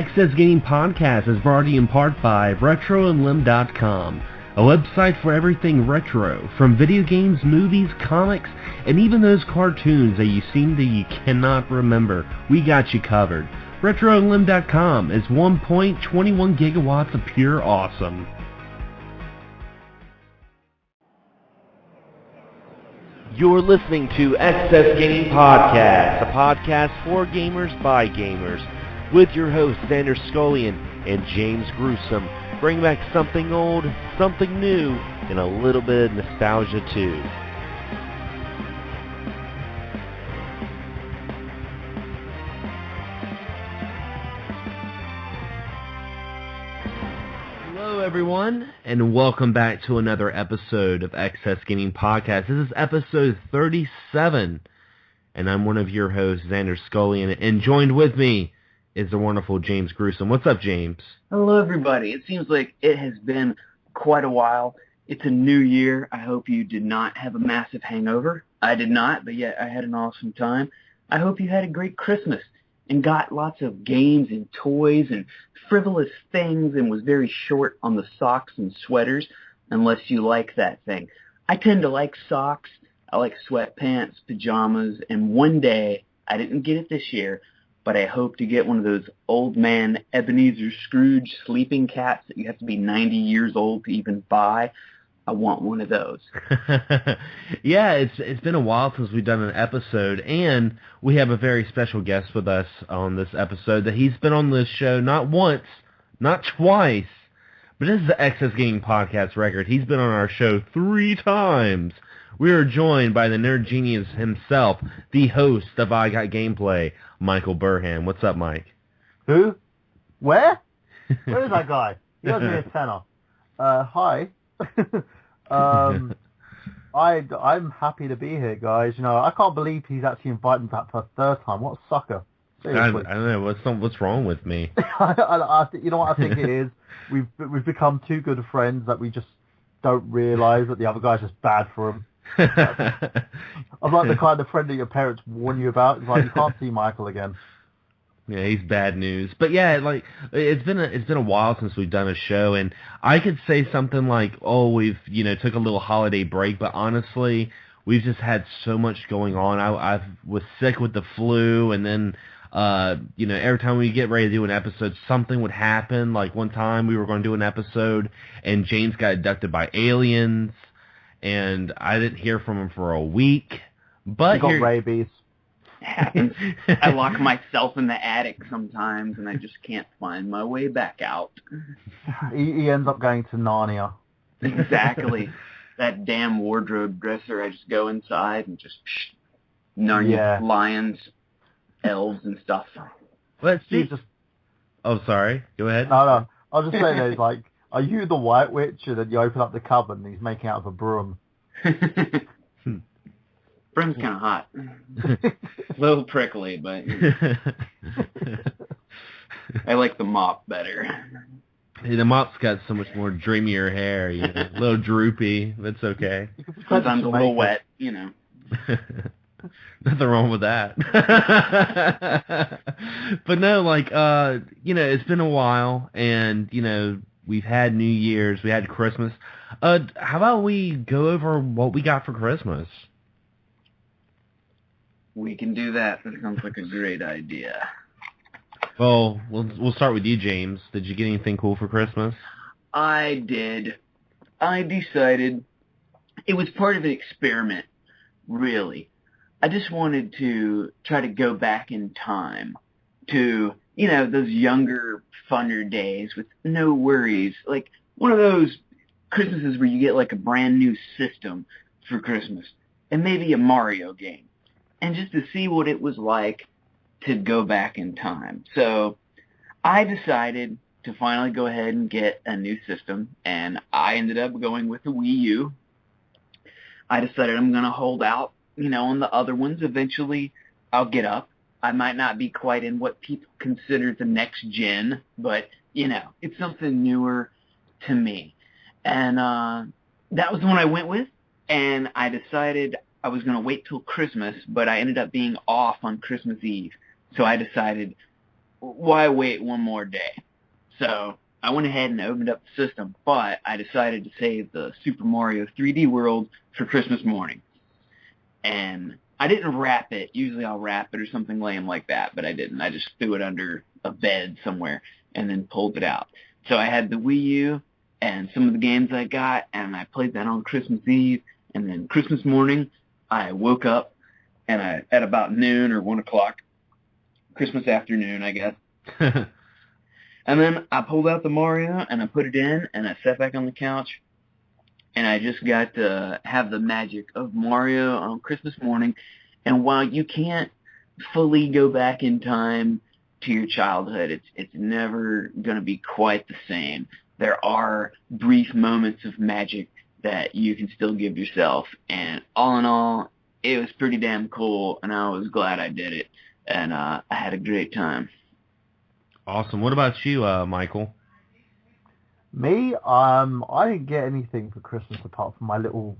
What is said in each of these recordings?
Access Gaming Podcast is brought to you in part by RetroandLim.com, a website for everything retro, from video games, movies, comics, and even those cartoons that you cannot remember. We got you covered. RetroandLim.com is 1.21 gigawatts of pure awesome. You're listening to Access Gaming Podcast, a podcast for gamers by gamers, with your hosts Xander and James Gruesome. Bring back something old, something new, and a little bit of nostalgia too. Hello everyone, and welcome back to another episode of Access Gaming Podcast. This is episode 37, and I'm one of your hosts, Xander Scullion, and joined with me is the wonderful James Gruesome. What's up, James? Hello, everybody. It seems like it has been quite a while. It's a new year. I hope you did not have a massive hangover. I did not, but yet I had an awesome time. I hope you had a great Christmas and got lots of games and toys and frivolous things and was very short on the socks and sweaters, unless you like that thing. I tend to like socks. I like sweatpants, pajamas, and one day, I didn't get it this year, but I hope to get one of those old man Ebenezer Scrooge sleeping cats that you have to be 90 years old to even buy. I want one of those. Yeah, it's been a while since we've done an episode, and we have a very special guest with us on this episode that he's been on this show not once, not twice, but this is the Access Gaming Podcast record. He's been on our show 3 times. We are joined by the nerd genius himself, the host of I Got Gameplay, Michael Burhan. What's up, Mike? Who? Where? Where is that guy? He owes me a tenner. Hi. I'm happy to be here, guys. You know, I can't believe he's actually invited me back for a third time. What a sucker. I don't know. What's wrong with me? You know what I think it is? We've become too good of friends that we just don't realise that the other guy's just bad for him. I'm like the kind of friend that your parents warn you about. It's like, you can't see Michael again. Yeah, he's bad news. But yeah, like it's been a while since we've done a show, and I could say something like, oh, we've took a little holiday break, but honestly, we've just had so much going on. I was sick with the flu, and then every time we get ready to do an episode, something would happen. Like one time we were going to do an episode, and James got abducted by aliens. And I didn't hear from him for a week. But he got rabies. It happens. I lock myself in the attic sometimes, and I just can't find my way back out. He ends up going to Narnia. Exactly. That damn wardrobe dresser. I just go inside and just Narnia lions, elves, and stuff. Let's see. Oh, sorry. Go ahead. No. I was just saying, there's like, are you the White Witch? And then you open up the cupboard and he's making out of a broom. Broom's kind of hot. A little prickly, but I like the mop better. Hey, the mop's got so much more dreamier hair, a little droopy. That's okay. Sometimes a little wet, Nothing wrong with that. But no, it's been a while, and, we've had New Year's, we had Christmas. How about we go over what we got for Christmas? We can do that. That sounds like a great idea. Well, we'll start with you, James. Did you get anything cool for Christmas? I did. I decided it was part of an experiment, really. I just wanted to try to go back in time to, those younger, funner days with no worries. Like one of those Christmases where you get like a brand new system for Christmas and maybe a Mario game. And just to see what it was like to go back in time. So I decided to finally go ahead and get a new system, and I ended up going with the Wii U. I decided I'm going to hold out, on the other ones. Eventually I'll get up. I might not be quite in what people consider the next gen, but, it's something newer to me. And that was the one I went with, and I decided I was going to wait till Christmas, but I ended up being off on Christmas Eve. So I decided, why wait one more day? So I went ahead and opened up the system, but I decided to save the Super Mario 3D World for Christmas morning. And I didn't wrap it. Usually I'll wrap it or something lame like that, but I didn't. I just threw it under a bed somewhere and then pulled it out. So I had the Wii U and some of the games I got, and I played that on Christmas Eve. And then Christmas morning, I woke up, and at about noon or 1 o'clock, Christmas afternoon, I guess. And then I pulled out the Mario, and I put it in, and I sat back on the couch, and I just got to have the magic of Mario on Christmas morning. And while you can't fully go back in time to your childhood, it's never going to be quite the same. There are brief moments of magic that you can still give yourself. And all in all, it was pretty damn cool, and I was glad I did it. And I had a great time. Awesome. What about you, Michael? Me, I didn't get anything for Christmas apart from my little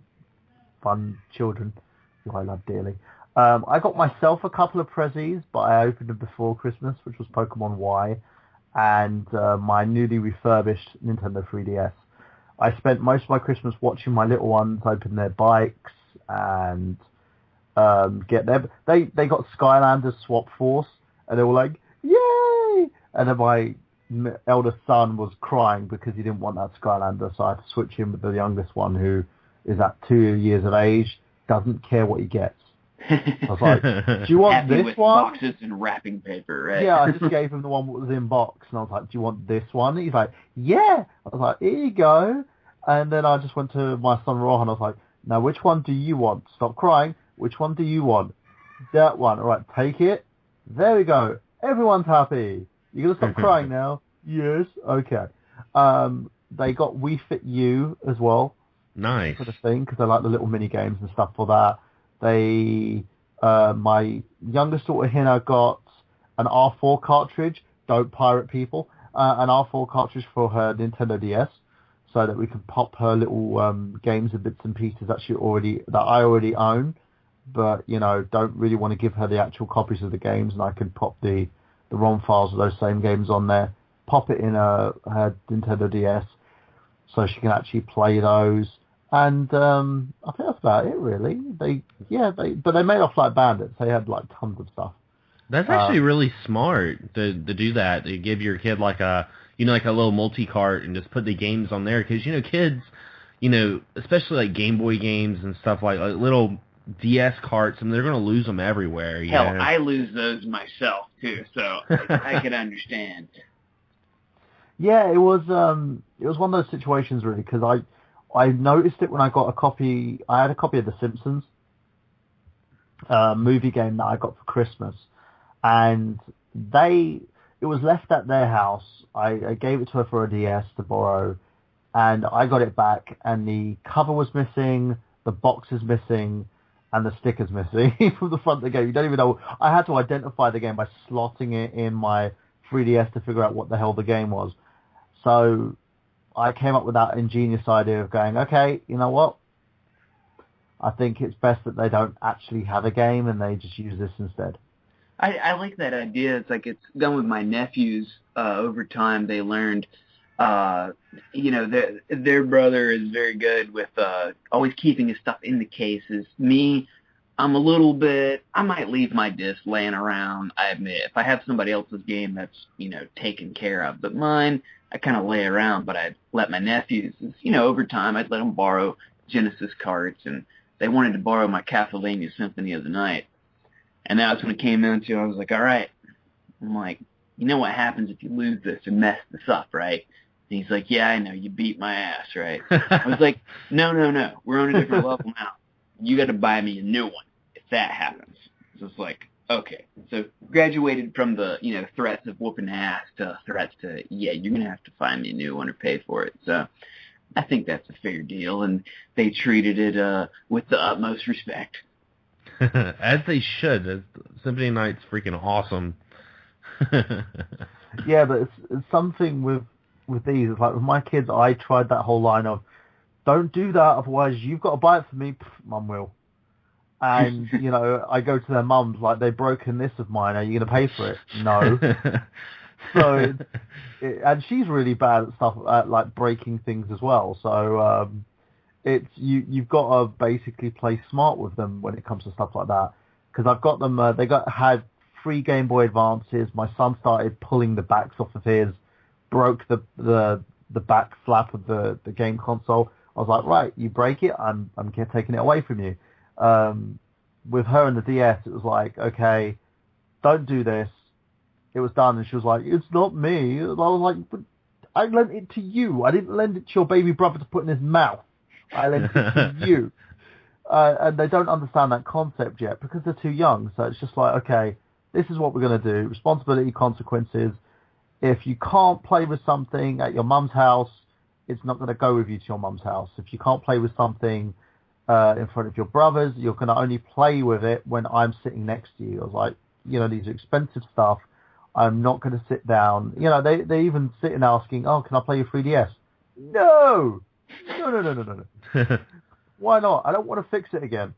fun children, who I love dearly. I got myself a couple of prezzies, but I opened them before Christmas, which was Pokemon Y, and my newly refurbished Nintendo 3DS. I spent most of my Christmas watching my little ones open their bikes and get their... They got Skylanders Swap Force, and they were like, yay! And then my eldest son was crying because he didn't want that Skylander, so I had to switch him with the youngest one, who is at 2 years of age, doesn't care what he gets. I was like, do you want Happy this with one? boxes and wrapping paper, right? Yeah, I just gave him the one that was in box, and I was like, do you want this one? He's like, yeah. I was like, here you go. And then I just went to my son Rohan, I was like, now which one do you want? Stop crying. Which one do you want? That one. All right, take it. There we go. Everyone's happy. You're going to stop crying now? Yes. Okay. They got Wii Fit U as well. Nice. For the thing, because I like the little mini games and stuff for that. They, my youngest daughter Hina got an R4 cartridge. Don't pirate people. An R4 cartridge for her Nintendo DS, so that we can pop her little games and bits and pieces that I already own, but don't really want to give her the actual copies of the games, and I can pop the ROM files of those same games on there, pop it in her Nintendo DS, so she can actually play those. And I think that's about it, really. But they made off like bandits. They had like tons of stuff. That's actually really smart to do that. To give your kid like a like a little multi-cart and just put the games on there, because kids, especially like Game Boy games and stuff like little DS carts, and they're gonna lose them everywhere. Hell, I lose those myself too, so I can understand. Yeah, it was one of those situations really, because I noticed it when I got a copy. I had a copy of The Simpsons movie game that I got for Christmas, and it was left at their house. I gave it to her for a DS to borrow, and I got it back, and the cover was missing, the box is missing, and the sticker's missing from the front of the game. You don't even know. I had to identify the game by slotting it in my 3DS to figure out what the hell the game was. So I came up with that ingenious idea of going, okay, you know what? I think it's best that they don't actually have a game and they just use this instead. I like that idea. It's like it's done with my nephews. Over time, they learned, their brother is very good with always keeping his stuff in the cases. Me, I might leave my disc laying around. I admit, if I have somebody else's game that's, taken care of, but mine, I kind of lay around. But I let my nephews, over time, I'd let them borrow Genesis carts, and they wanted to borrow my Castlevania Symphony of the Night. And that's when it came down to, I was like, all right. I'm like, you know what happens if you lose this and mess this up, right? And he's like, yeah, I know, you beat my ass, right? I was like, no, we're on a different level now. You got to buy me a new one if that happens. So it's like, okay. So graduated from the, threats of whooping ass to threats to, yeah, you're going to have to find me a new one or pay for it. So I think that's a fair deal, and they treated it with the utmost respect. As they should. Symphony Night's freaking awesome. Yeah, but it's something with these. It's like with my kids, I tried that whole line of, don't do that, otherwise you've got to buy it for me. Mum will. And, you know, I go to their mums, like, they've broken this of mine, are you going to pay for it? No. So, and she's really bad at stuff, like, breaking things as well. So, you've got to basically play smart with them when it comes to stuff like that. Because I've got them, had 3 Game Boy Advances. My son started pulling the backs off of his, broke the back flap of the game console. I was like, right, you break it, I'm taking it away from you. With her and the DS, it was like, okay, don't do this. It was done, and she was like, it's not me. And I was like, but I lent it to you. I didn't lend it to your baby brother to put in his mouth. I lent it to you. And they don't understand that concept yet because they're too young. So it's just like, okay, this is what we're going to do. Responsibility, consequences. If you can't play with something at your mum's house, it's not going to go with you to your mum's house. If you can't play with something in front of your brothers, you're going to only play with it when I'm sitting next to you. I was like, you know, these are expensive stuff. I'm not going to sit down. You know, they even sit and asking, oh, can I play your 3DS? No! No. Why not? I don't want to fix it again.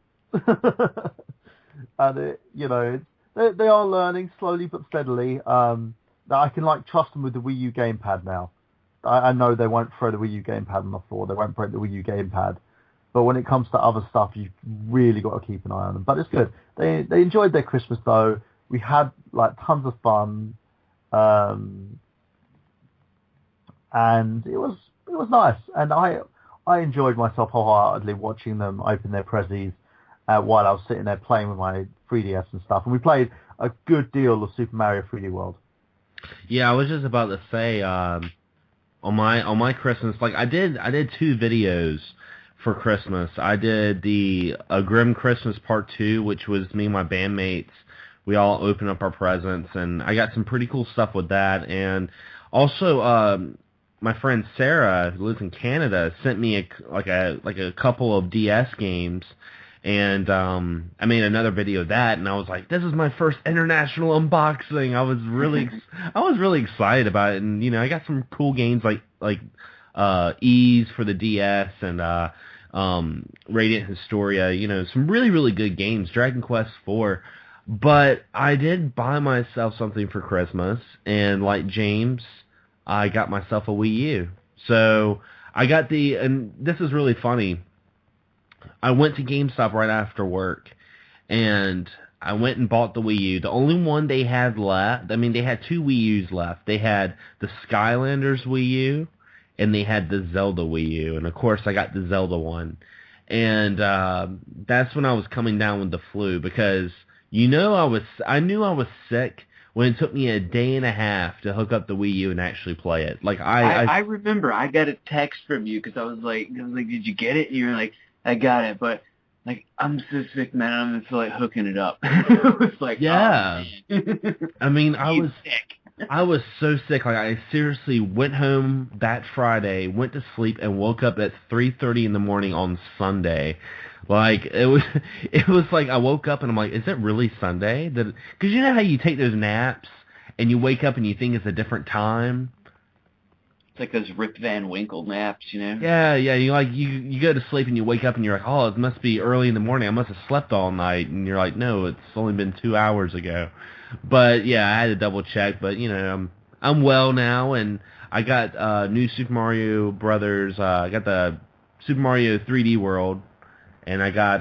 And, you know, they are learning slowly but steadily. That I can, like, trust them with the Wii U gamepad now. I know they won't throw the Wii U gamepad on the floor. They won't break the Wii U gamepad. But when it comes to other stuff, you've really got to keep an eye on them. But it's good. They enjoyed their Christmas, though. We had, like, tons of fun. And it was nice. And I enjoyed myself wholeheartedly watching them open their prezzies while I was sitting there playing with my 3DS and stuff. And we played a good deal of Super Mario 3D World. Yeah, I was just about to say, on my Christmas, like I did 2 videos for Christmas. I did the A Grim Christmas Part 2, which was me and my bandmates. We all opened up our presents, and I got some pretty cool stuff with that. And also, my friend Sarah, who lives in Canada, sent me a couple of DS games. And I made another video of that, and I was like, "This is my first international unboxing." I was really excited about it, and you know, I got some cool games like Ease for the DS and Radiant Historia. You know, some really good games. Dragon Quest IV. But I did buy myself something for Christmas, and like James, I got myself a Wii U. So I got and this is really funny. I went to GameStop right after work, and I went and bought the Wii U. The only one they had left, I mean, they had 2 Wii U's left. They had the Skylanders Wii U, and they had the Zelda Wii U. And, of course, I got the Zelda one. And that's when I was coming down with the flu, because, you know, I knew I was sick when it took me a day and a half to hook up the Wii U and actually play it. Like I remember I got a text from you because I was like, did you get it? And you were like, I got it, but like I'm so sick, man. I'm gonna feel like hooking it up. It was like, yeah. Oh, I mean, I was sick. I was so sick. Like I seriously went home that Friday, went to sleep, and woke up at 3:30 in the morning on Sunday. Like it was like I woke up and I'm like, is it really Sunday? Because you know how you take those naps and you wake up and you think it's a different time. It's like those Rip Van Winkle naps, you know? Yeah. You go to sleep and you wake up and you're like, oh, it must be early in the morning. I must have slept all night. And you're like, no, it's only been 2 hours ago. But yeah, I had to double check. But you know, I'm well now, and I got new Super Mario Brothers. I got the Super Mario 3D World, and I got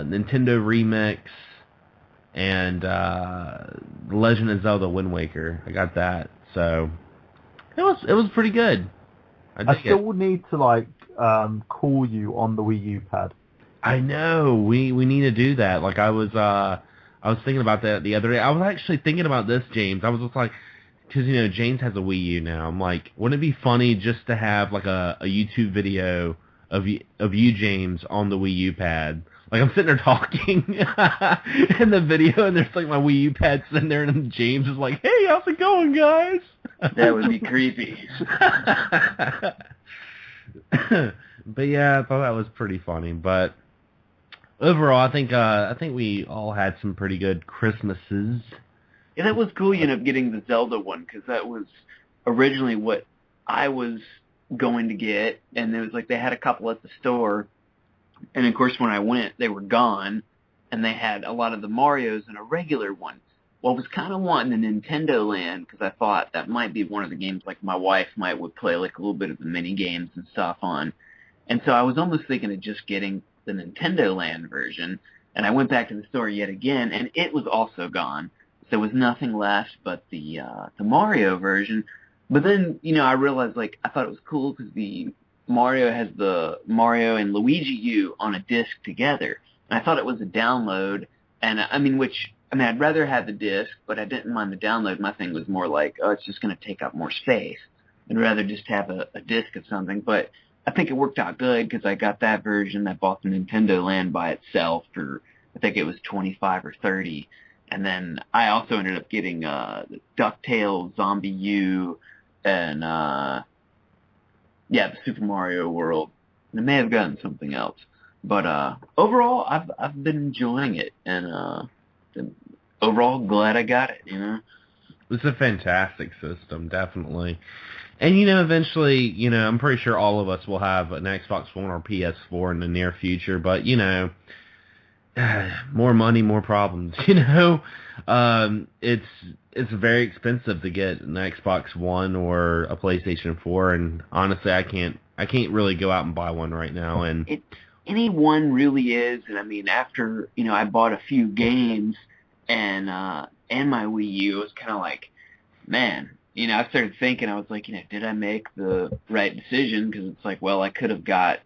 Nintendo Remix and Legend of Zelda Wind Waker. I got that, so it was pretty good. I still need to like call you on the Wii U pad. I know we need to do that. Like I was thinking about that the other day. I was actually thinking about this, James. I was just like, because you know James has a Wii U now. I'm like, wouldn't it be funny just to have like a YouTube video of you, James, on the Wii U pad? Like I'm sitting there talking in the video, and there's like my Wii U pad sitting there, and James is like, "Hey, how's it going, guys?" That would be creepy. But yeah, I thought that was pretty funny. But overall, I think we all had some pretty good Christmases. Yeah, that was cool. You ended up getting the Zelda one because that was originally what I was going to get, and it was like they had a couple at the store. And, of course, when I went, they were gone. and they had a lot of the Marios in a regular one. Well, I was kind of wanting the Nintendo Land because I thought that might be one of the games like my wife would play like a little bit of the mini games and stuff on. And so I was almost thinking of just getting the Nintendo Land version. And I went back to the store yet again, and it was also gone. So there was nothing left but the Mario version. But then, I realized, like, I thought it was cool because the Mario has the Mario and Luigi U on a disc together. And I thought it was a download. And, I'd rather have the disc, but I didn't mind the download. My thing was more like, oh, it's just going to take up more space. I'd rather just have a disc of something. But I think it worked out good because I got that version. I bought the Nintendo Land by itself for, I think it was $25 or $30. And then I also ended up getting the DuckTales, Zombie U, and the Super Mario World. And I may have gotten something else. But overall, I've been enjoying it, and overall glad I got it, It's a fantastic system, definitely. And, eventually, I'm pretty sure all of us will have an Xbox One or PS4 in the near future, but, more money, more problems, It's very expensive to get an Xbox One or a PlayStation 4, and honestly, I can't really go out and buy one right now, and... Any one really is, and after, I bought a few games, and my Wii U, it was kind of like, man... I started thinking, I was like, did I make the right decision? Because it's like, well, I could have got,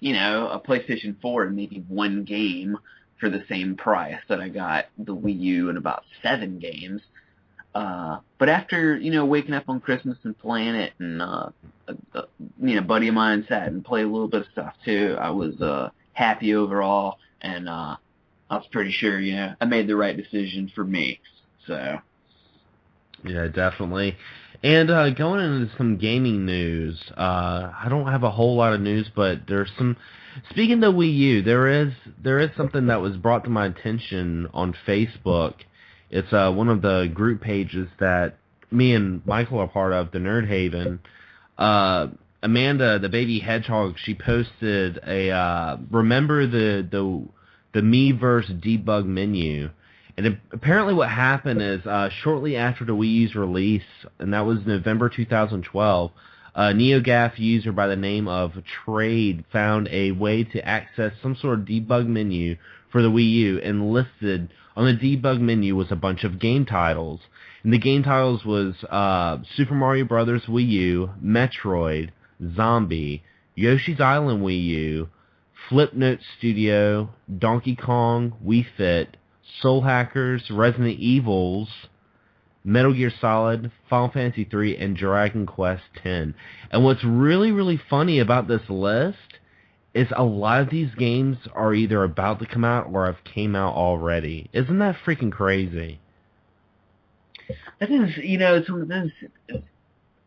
a PlayStation 4 and maybe one game for the same price that I got the Wii U and about 7 games. But after, waking up on Christmas and playing it, and, a buddy of mine sat and played a little bit of stuff too, I was happy overall, and I was pretty sure, I made the right decision for me. So... Yeah, definitely. And going into some gaming news, I don't have a whole lot of news, but there's some... Speaking of Wii U, there is something that was brought to my attention on Facebook. It's one of the group pages that me and Michael are part of, the Nerd Haven. Amanda, the baby hedgehog, she posted a remember the Miiverse debug menu. And apparently what happened is, shortly after the Wii U's release, and that was November 2012, a NeoGAF user by the name of Trade found a way to access some sort of debug menu for the Wii U, and listed on the debug menu was a bunch of game titles. And the game titles was Super Mario Bros. Wii U, Metroid, Zombie, Yoshi's Island Wii U, Flipnote Studio, Donkey Kong, Wii Fit, Soul Hackers, Resident Evils, Metal Gear Solid, Final Fantasy III, and Dragon Quest X. And what's really, really funny about this list is a lot of these games are either about to come out or have came out already. Isn't that freaking crazy? That is, it's one of those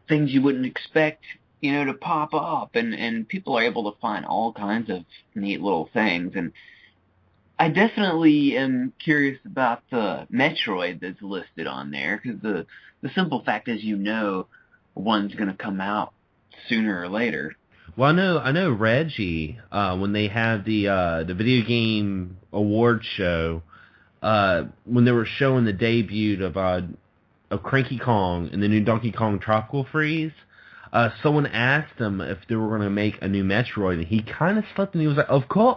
things you wouldn't expect, to pop up, and people are able to find all kinds of neat little things, and I definitely am curious about the Metroid that's listed on there, because the simple fact is, one's going to come out sooner or later. Well, I know Reggie, when they had the video game award show, when they were showing the debut of Cranky Kong and the new Donkey Kong Tropical Freeze, someone asked him if they were going to make a new Metroid, and he kind of slipped, and he was like, of course,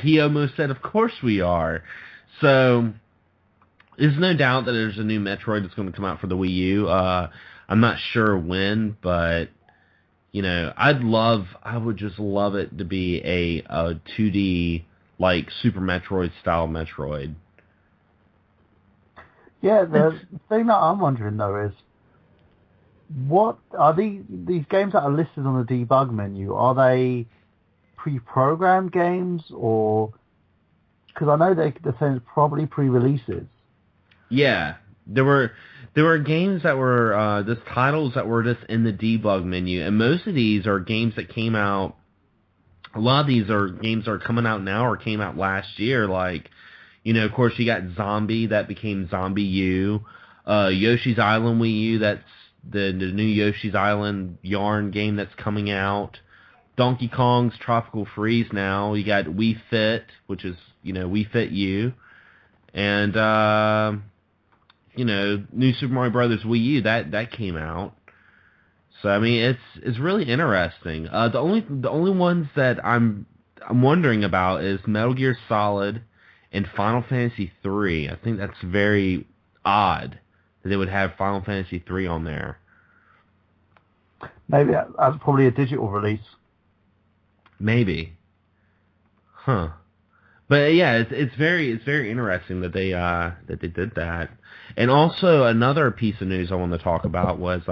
he almost said, of course we are. So, there's no doubt that there's a new Metroid that's going to come out for the Wii U. I'm not sure when, but, I would just love it to be a 2D, like, Super Metroid style Metroid. Yeah, the thing that I'm wondering, though, is, what are these games that are listed on the debug menu? Are they pre-programmed games, or because I know they're saying probably pre-releases? Yeah, there were games that were just titles that were just in the debug menu, and most of these are games that came out. A lot of these are games that are coming out now or came out last year. Like, of course, you got Zombie that became Zombie U, Yoshi's Island Wii U, that's the new Yoshi's Island Yarn game that's coming out. Donkey Kong's Tropical Freeze now. You got Wii Fit, which is, Wii Fit U. And, New Super Mario Brothers Wii U, that came out. So, I mean, it's really interesting. The only ones that I'm wondering about is Metal Gear Solid and Final Fantasy 3. I think that's very odd that they would have Final Fantasy 3 on there. Maybe that's probably a digital release. Maybe. Huh. But yeah, it's very interesting that they did that. And also another piece of news I want to talk about was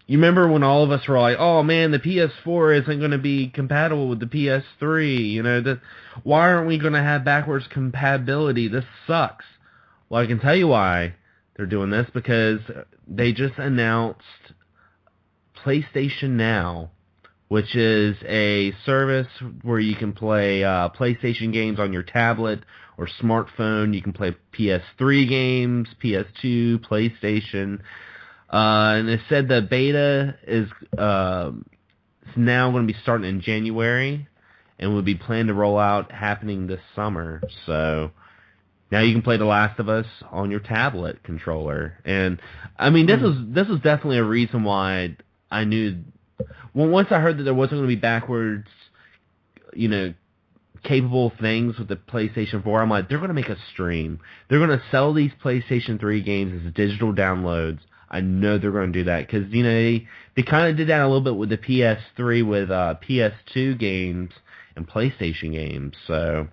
you remember when all of us were like, "Oh man, the PS4 isn't going to be compatible with the PS3. Why aren't we going to have backwards compatibility? This sucks." Well, I can tell you why they're doing this, because they just announced PlayStation Now, which is a service where you can play PlayStation games on your tablet or smartphone. You can play PS3 games, PS2, PlayStation. And it said the beta is now going to be starting in January and would be planned to roll out happening this summer. So now you can play The Last of Us on your tablet controller. And I mean, this is definitely a reason why I knew. Well, once I heard that there wasn't going to be backwards, capable things with the PlayStation 4, I'm like, they're going to make a stream. They're going to sell these PlayStation 3 games as digital downloads. I know they're going to do that because, they kind of did that a little bit with the PS3 with PS2 games and PlayStation games. So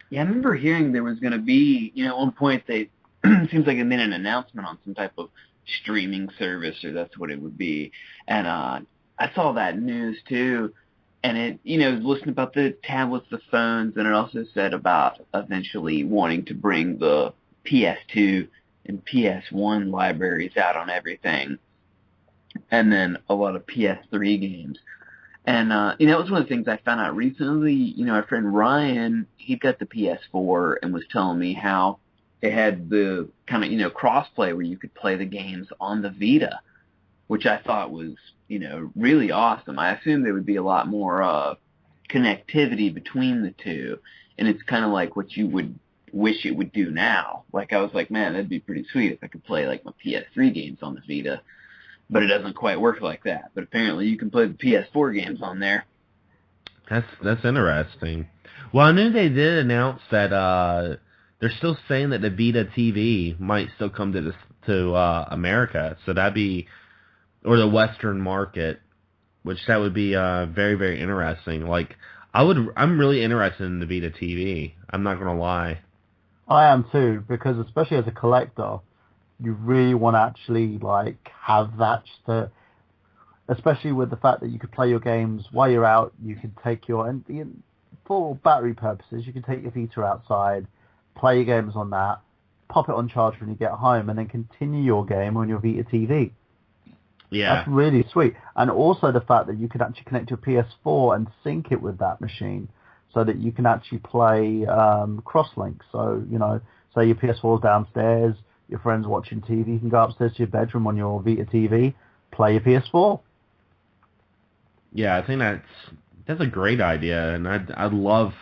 yeah, I remember hearing there was going to be, at one point they seems like they made an announcement on some type of streaming service, or that's what it would be. And I saw that news too, and it, listening about the tablets, the phones, and it also said about eventually wanting to bring the PS2 and PS1 libraries out on everything, and then a lot of PS3 games. And, that was one of the things I found out recently. Our friend Ryan, he got the PS4 and was telling me how it had the kind of, cross-play where you could play the games on the Vita, which I thought was, really awesome. I assumed there would be a lot more connectivity between the two, and it's kind of like what you would wish it would do now. Like, I was like, man, that'd be pretty sweet if I could play, like, my PS3 games on the Vita, but it doesn't quite work like that. But apparently you can play the PS4 games on there. That's interesting. Well, I knew they did announce that they're still saying that the Vita TV might still come to America, so that'd be, or the Western market, which that would be very, very interesting. Like, I'm really interested in the Vita TV. I'm not gonna lie. I am too, because especially as a collector, you really want to actually have that, especially with the fact that you could play your games while you're out. You can take for battery purposes, you can take your Vita outside, play your games on that, pop it on charge when you get home, and then continue your game on your Vita TV. Yeah. That's really sweet. And also the fact that you could actually connect your PS4 and sync it with that machine so that you can actually play cross-link. So, say your PS4 is downstairs, your friend's watching TV, you can go upstairs to your bedroom on your Vita TV, play your PS4. Yeah, I think that's a great idea, and I'd love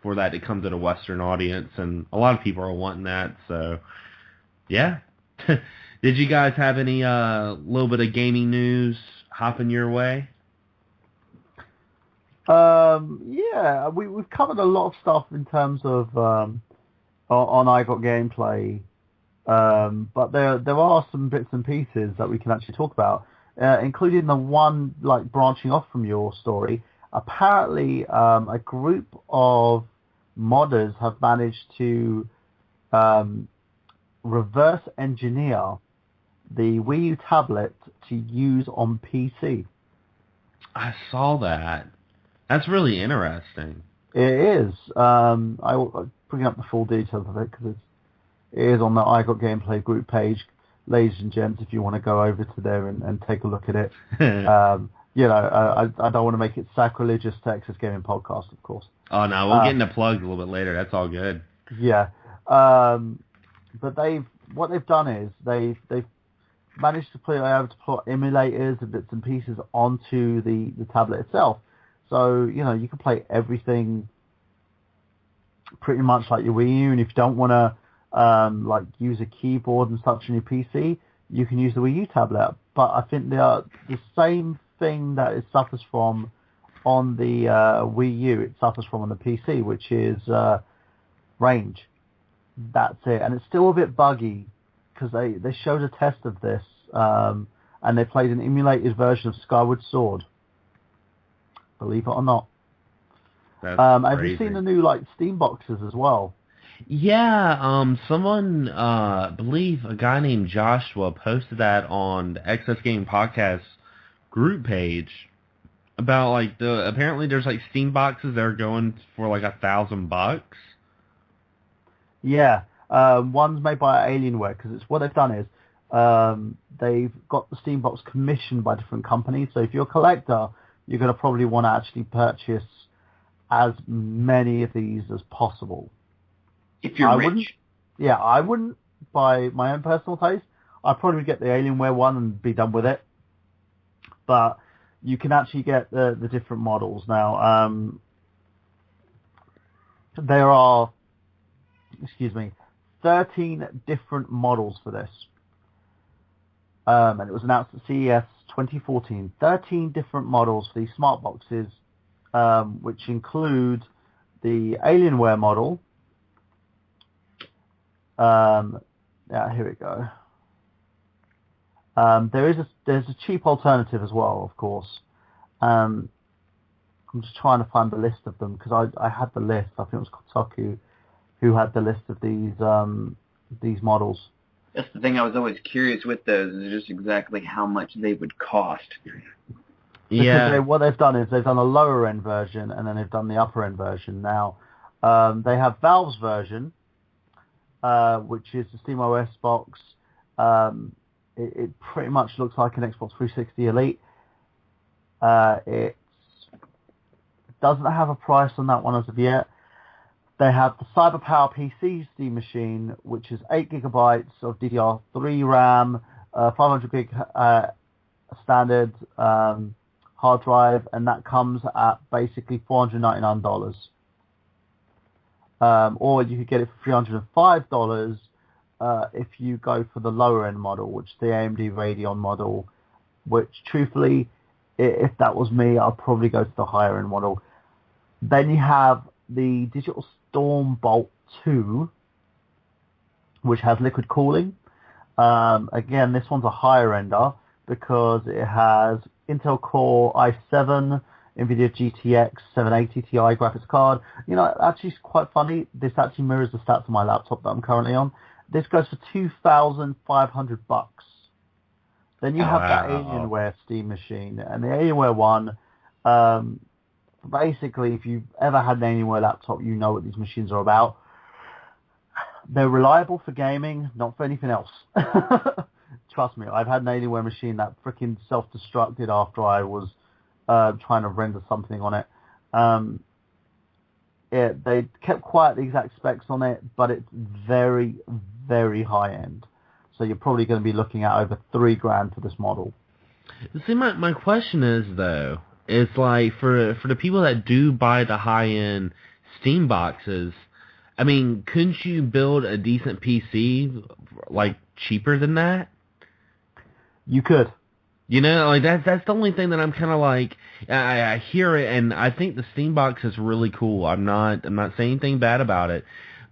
for that to come to the Western audience, and a lot of people are wanting that, so yeah. Did you guys have any little bit of gaming news hopping your way? Yeah, we've covered a lot of stuff in terms of on I Got Gameplay, but there are some bits and pieces that we can actually talk about, including the one branching off from your story. Apparently, a group of modders have managed to reverse engineer the Wii U tablet to use on PC. I saw that. That's really interesting. It is. I will bring up the full details of it because it is on the I Got Gameplay group page. Ladies and gents, if you want to go over to there and take a look at it. I don't want to make it sacrilegious Texas Gaming Podcast, of course. Oh, no, we'll get into plugs a little bit later. That's all good. Yeah. But what they've done is they've managed to put able to put emulators and bits and pieces onto the tablet itself. So, you can play everything pretty much like your Wii U, and if you don't want to use a keyboard and such on your PC, you can use the Wii U tablet. But I think they are the same thing that it suffers from on the Wii U, it suffers from on the PC, which is range. That's it. And it's still a bit buggy, because they showed a test of this, and they played an emulated version of Skyward Sword. Believe it or not. Have you seen the new Steam boxes as well? Yeah, someone, I believe a guy named Joshua posted that on the XS Game Podcast group page about apparently there's Steam boxes that are going for $1,000. Yeah, one's made by Alienware, because it's what they've done is they've got the Steam box commissioned by different companies. So if you're a collector, you're going to probably want to actually purchase as many of these as possible. If you're rich. I wouldn't buy my own personal taste. I'd probably get the Alienware one and be done with it. But you can actually get the different models now. There are, 13 different models for this. And it was announced at CES 2014. 13 different models for these smart boxes, which include the Alienware model. Here we go. There's a cheap alternative as well, of course. I'm just trying to find the list of them, because I had the list. I think it was Kotaku who had the list of these models. That's the thing I was always curious with those, is just exactly how much they would cost. Yeah. What they've done is they've done a lower end version, and then they've done the upper end version. Now, they have Valve's version, which is the SteamOS box. It pretty much looks like an Xbox 360 Elite. It doesn't have a price on that one as of yet. They have the CyberPower PC Steam machine, which is 8 gigabytes of DDR3 RAM, 500 gig standard hard drive, and that comes at basically $499. Or you could get it for $305 if you go for the lower end model, which is the AMD Radeon model, which truthfully, if that was me, I'd probably go to the higher end model. Then you have the Digital Storm Bolt 2, which has liquid cooling. Again, this one's a higher ender because it has Intel Core i7, NVIDIA GTX 780 Ti graphics card. Actually, it's quite funny. This actually mirrors the stats of my laptop that I'm currently on. This goes for $2,500. Then you have that Alienware Steam machine, and the Alienware one. Basically, if you've ever had an Alienware laptop, you know what these machines are about. They're reliable for gaming, not for anything else. Trust me, I've had an Alienware machine that freaking self-destructed after I was trying to render something on it. They kept quiet the exact specs on it, but it's very, very high end. So you're probably going to be looking at over $3,000 for this model. See, my question is though, it's for the people that do buy the high end Steam boxes, I mean, couldn't you build a decent PC cheaper than that? You could. That's the only thing that I'm kind of I hear it, and I think the Steam box is really cool. I'm not saying anything bad about it,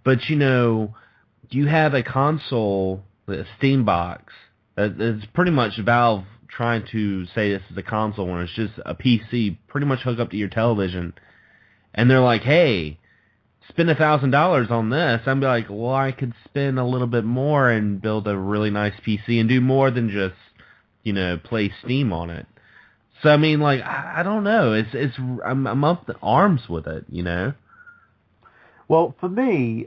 but you have a console, a Steam box. It's pretty much Valve trying to say this is a console when it's just a PC, pretty much hook up to your television, and they're like, hey, spend $1,000 on this. I'm like, well, I could spend a little bit more and build a really nice PC and do more than just play Steam on it. So I mean, I don't know. I'm up in arms with it. Well, for me,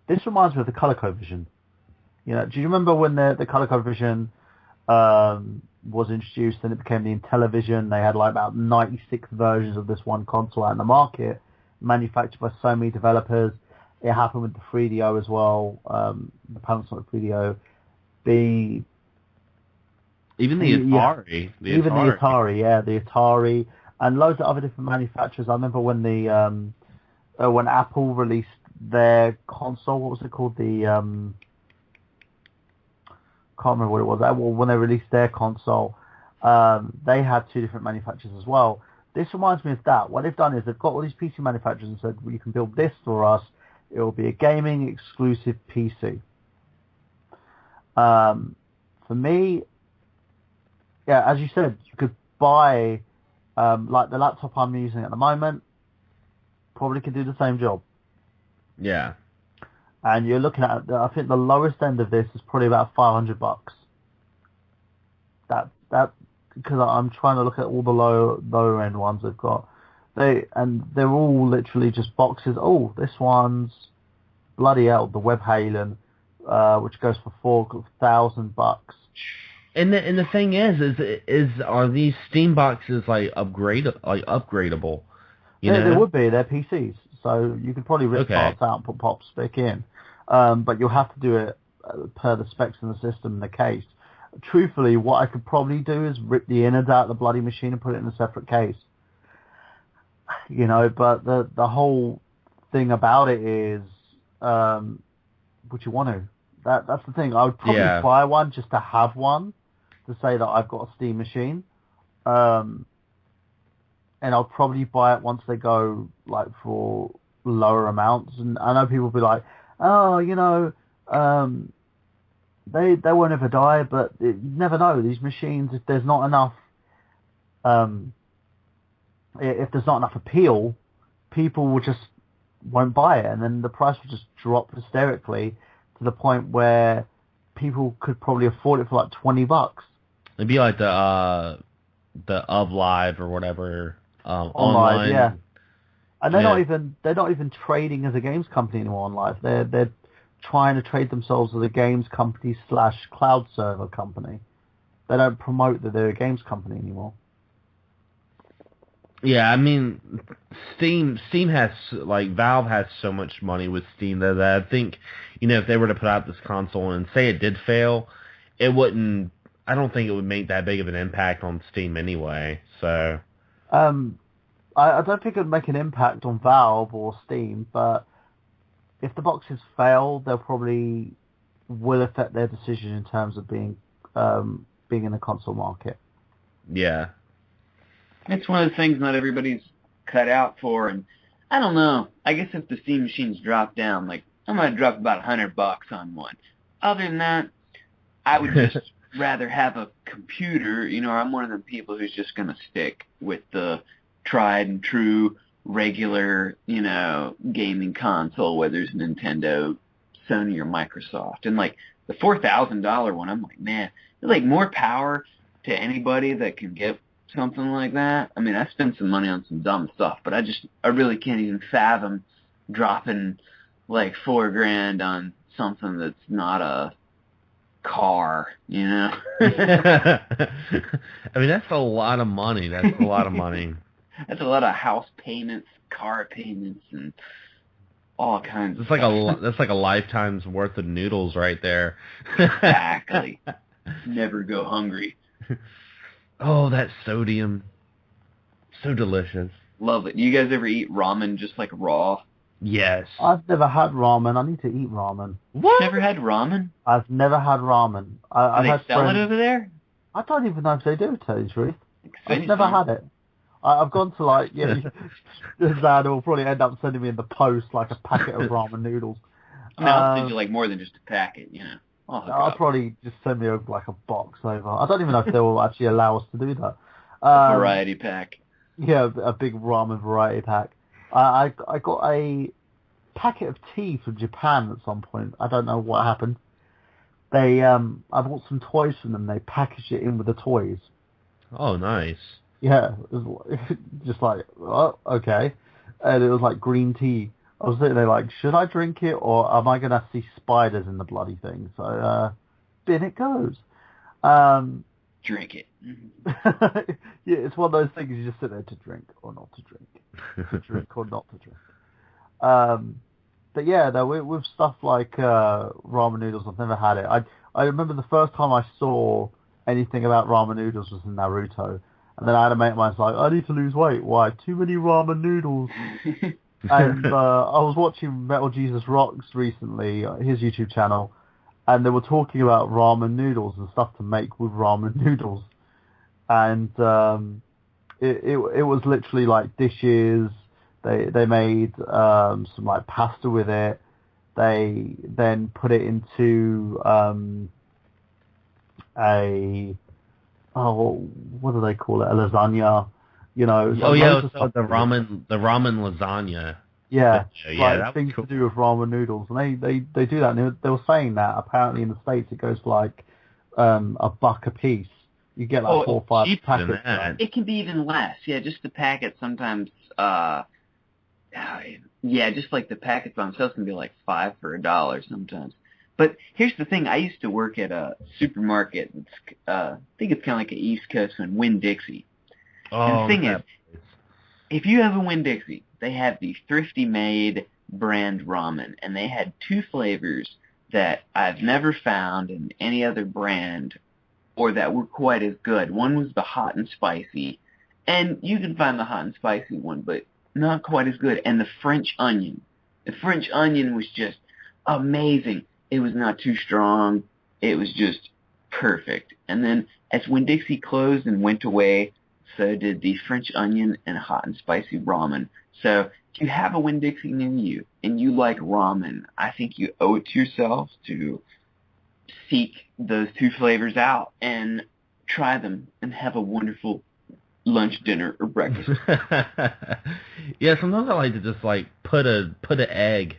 this reminds me of the ColecoVision. Do you remember when the ColecoVision was introduced and it became the Intellivision? They had about 96 versions of this one console out in the market, manufactured by so many developers. It happened with the 3DO as well, the Panasonic 3DO. The Even the Yeah, Atari. even the Atari, yeah, the Atari, and loads of other different manufacturers. I remember when Apple released their console, what was it called? Can't remember what it was. When they released their console, they had two different manufacturers as well. This reminds me of that. What they've done is they've got all these PC manufacturers and said, well, you can build this for us. It will be a gaming exclusive PC. For me, yeah, as you said, you could buy, like the laptop I'm using at the moment, probably could do the same job. Yeah. And you're looking at, I think the lowest end of this is probably about $500. Because I'm trying to look at all the lower end ones they've got. They're all literally just boxes. Oh, this one's bloody hell, the Web Halen, which goes for $4,000. And the thing is are these Steam boxes upgradable? They would be. They're PCs, so you could probably rip parts out and put pops back in. But you'll have to do it per the specs in the system and the case. Truthfully, what I could probably do is rip the innards out of the bloody machine and put it in a separate case. But the whole thing about it is, would you want to? That's the thing. I would probably buy one just to have one, to say that I've got a Steam machine. And I'll probably buy it once they go like for lower amounts. And I know people will be like, oh, they won't ever die, but you never know. These machines, if there's not enough, appeal, people will just won't buy it, and then the price will just drop hysterically to the point where people could probably afford it for like $20. It'd be like the of Live or whatever online. Yeah. And they're not even trading as a games company anymore on Live. They're trying to trade themselves as a games company / cloud server company. They don't promote that they're a games company anymore. Yeah, I mean, Steam has, Valve has so much money with Steam that I think, if they were to put out this console and say it did fail, I don't think it would make that big of an impact on Steam anyway, so. I don't think it would make an impact on Valve or Steam, but if the boxes fail, they'll probably will affect their decision in terms of being in the console market. Yeah. It's one of the things not everybody's cut out for, and I don't know. I guess if the Steam machines drop down, I'm gonna drop about $100 on one. Other than that, I would just rather have a computer. I'm one of the people who's just gonna stick with the tried and true regular, gaming console, whether it's Nintendo, Sony, or Microsoft. And the $4,000 one, I'm like, man, there's more power to anybody that can get something like that. I mean, I spent some money on some dumb stuff, but I really can't even fathom dropping $4,000 on something that's not a car, I mean, that's a lot of money. That's a lot of house payments, car payments, and all kinds of stuff. That's like a lifetime's worth of noodles right there. Exactly. Never go hungry. Oh, that sodium. So delicious. Love it. You guys ever eat ramen just raw? Yes. I've never had ramen. I need to eat ramen. What? Never had ramen? I've never had ramen. Do they sell it over there? I don't even know if they do, to tell you the truth. I've never had it. I've gone to Xander will probably end up sending me in the post a packet of ramen noodles. I'll send you more than just a packet, I'll probably just send me a box over. I don't even know if they will actually allow us to do that. A variety pack. Yeah, a big ramen variety pack. I got a packet of tea from Japan at some point. I don't know what happened. I bought some toys from them. They packaged it in with the toys. Oh, nice. Yeah, it was just oh, okay. And it was green tea. I was sitting there should I drink it or am I going to see spiders in the bloody thing? So, in it goes. Drink it. Yeah, it's one of those things you just sit there to drink or not to drink. To drink or not to drink. But yeah, with stuff like ramen noodles, I've never had it. I remember the first time I saw anything about ramen noodles was in Naruto. And then I had a mate of mine who's like, I need to lose weight. Why? Too many ramen noodles. And I was watching Metal Jesus Rocks recently, his YouTube channel, and they were talking about ramen noodles and stuff to make with ramen noodles. And it was literally like dishes. They made some like pasta with it. They then put it into what do they call it? A lasagna. You know. Oh yeah, Loads of so stuff. the ramen lasagna. Yeah, Yeah, like that was things cool. to do with ramen noodles, and they do that. And they were saying that apparently in the States it goes for like $1 a piece. You get like Oh, 4 or 5 Cheaper than packets. that. it can be even less. Yeah, just the packet sometimes. Yeah, just like the packets by themselves can be like $5 for $1 sometimes. But here's the thing: I used to work at a supermarket. It's, I think it's kind of like an East Coast one, Winn-Dixie. And the Oh, thing is, that place. if you have a Winn-Dixie, they have the Thrifty Made brand ramen, and they had 2 flavors that I've never found in any other brand or that were quite as good. One was the hot and spicy, and you can find the hot and spicy one, but not quite as good. And the French onion. The French onion was just amazing. It was not too strong. It was just perfect. And then as Winn-Dixie closed and went away, so did the French onion and hot and spicy ramen. So if you have a Winn-Dixie near you and you like ramen, I think you owe it to yourself to seek those 2 flavors out and try them and have a wonderful lunch, dinner, or breakfast. Yeah, sometimes I like to just like put an egg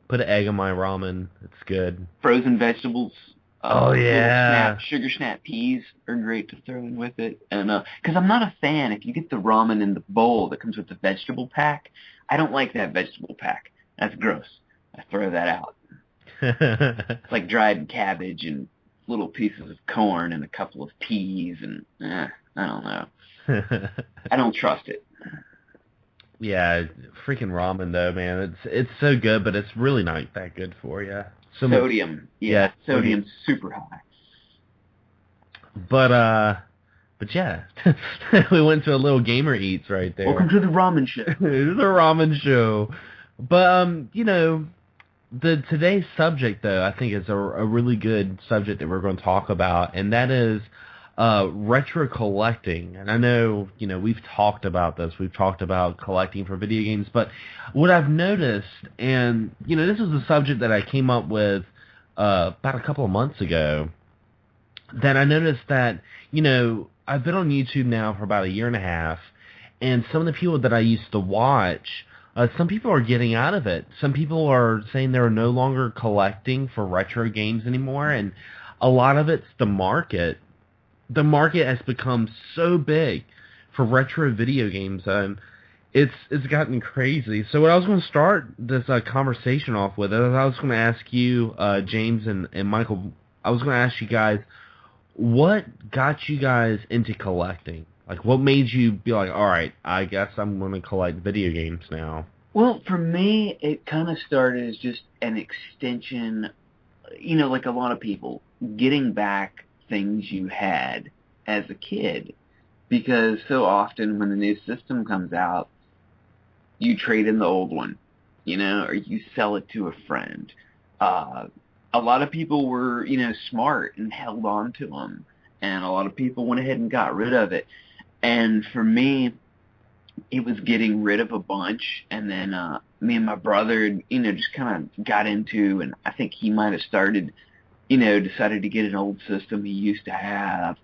in my ramen. It's good. Frozen vegetables, Oh yeah. sugar snap peas are great to throw in with it. And because I'm not a fan, if you get the ramen in the bowl that comes with the vegetable pack, I don't like that vegetable pack. That's gross. I throw that out. It's like dried cabbage and little pieces of corn and a couple of peas and I don't know. I don't trust it. Yeah, freaking ramen though, man. It's so good, but it's really not that good for you. So much, Sodium, yeah, sodium's super high. but yeah, we went to a little gamer eats right there. Welcome to the ramen show. It's a ramen show. But the today's subject though, I think is a really good subject that we're going to talk about, and that is retro collecting. And I know, we've talked about this. We've talked about collecting for video games, but what I've noticed, and this was a subject that I came up with about a couple of months ago, that I noticed that, I've been on YouTube now for about a year and a half, and some of the people that I used to watch, some people are getting out of it. Some people are saying they're no longer collecting for retro games anymore, and a lot of it's the market. The market has become so big for retro video games, and it's gotten crazy. So what I was going to start this conversation off with is I was going to ask you, James and Michael, I was going to ask you guys, what got you guys into collecting? Like, what made you be like, all right, I guess I'm going to collect video games now? Well, for me, it kind of started as just an extension, like a lot of people, getting back things you had as a kid. Because so often when the new system comes out, you trade in the old one, or you sell it to a friend. A lot of people were, smart and held on to them. And a lot of people went ahead and got rid of it. And for me, it was getting rid of a bunch. And then me and my brother, just kind of got into, and I think he might have started, decided to get an old system he used to have.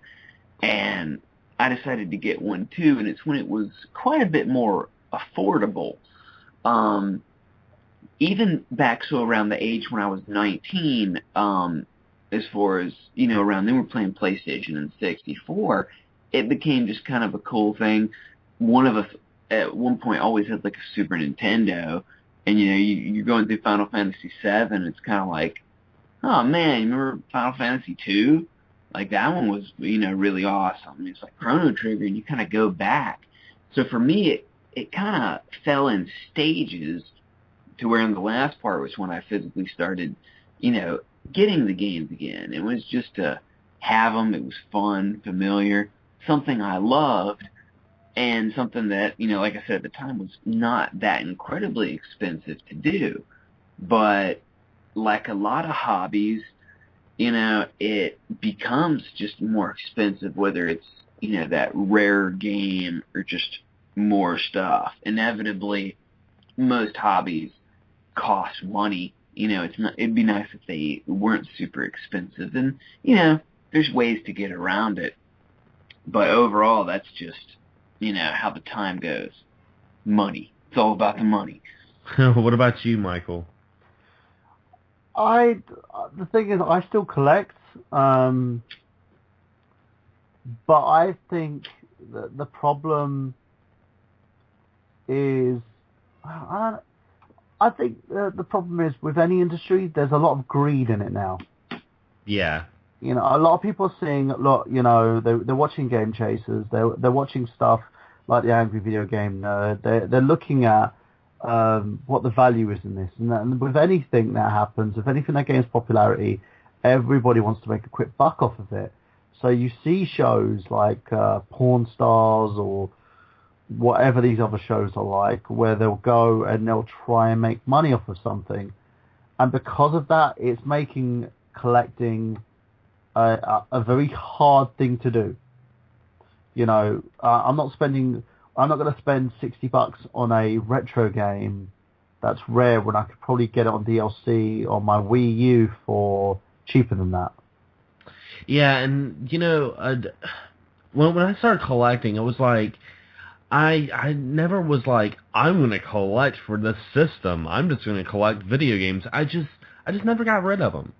And I decided to get one too. And it's when it was quite a bit more affordable. Even back around the age when I was 19, as far as, around then we're playing PlayStation and 64, it became just kind of a cool thing. One of us at one point always had like a Super Nintendo, and you're going through Final Fantasy VII, it's kind of like, oh man, you remember Final Fantasy II? Like that one was, really awesome. It's like Chrono Trigger, and you kind of go back. So for me, it kind of fell in stages to where in the last part was when I physically started, getting the games again. It was just a have them. It was fun, familiar, something I loved, and something that, like I said at the time, was not that incredibly expensive to do. But like a lot of hobbies, it becomes just more expensive, whether it's, that rare game or just more stuff. Inevitably, most hobbies cost money. It'd be nice if they weren't super expensive, and, there's ways to get around it. But overall, that's just, how the time goes. Money. It's all about the money. What about you, Michael? The thing is, I still collect, but I think that the problem is, I think the problem is with any industry, there's a lot of greed in it now. Yeah. A lot of people are seeing, look, they're watching Game Chasers, they're watching stuff like the Angry Video Game Nerd. They're looking at what the value is in this, and with anything that happens, if anything that gains popularity, everybody wants to make a quick buck off of it. So you see shows like Porn Stars or whatever these other shows are like, where they'll go and they'll try and make money off of something, and because of that, it's making collecting a very hard thing to do. I'm not going to spend $60 on a retro game that's rare when I could probably get it on DLC on my Wii U for cheaper than that. Yeah, and when I started collecting, it was like I never was like, I'm going to collect for this system. I'm just going to collect video games. I just never got rid of them.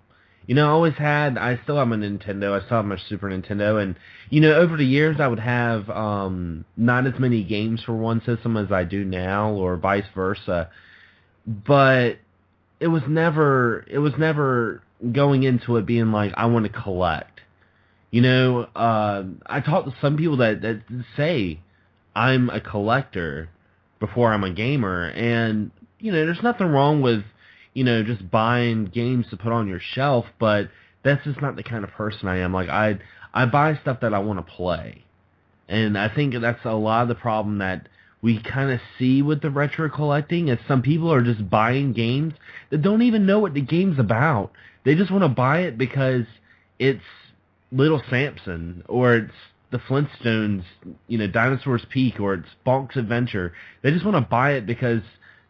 I still have my Nintendo, I still have my Super Nintendo, and, over the years I would have not as many games for one system as I do now, or vice versa, but it was never going into it being like, I want to collect. I talk to some people that say I'm a collector before I'm a gamer, and, there's nothing wrong with just buying games to put on your shelf, but that's just not the kind of person I am. Like, I buy stuff that I want to play. And I think that's a lot of the problem that we kind of see with the retro collecting, is some people are just buying games that don't even know what the game's about. They just want to buy it because it's Little Samson, or it's the Flintstones, Dinosaur's Peak, or it's Bonk's Adventure. They just want to buy it because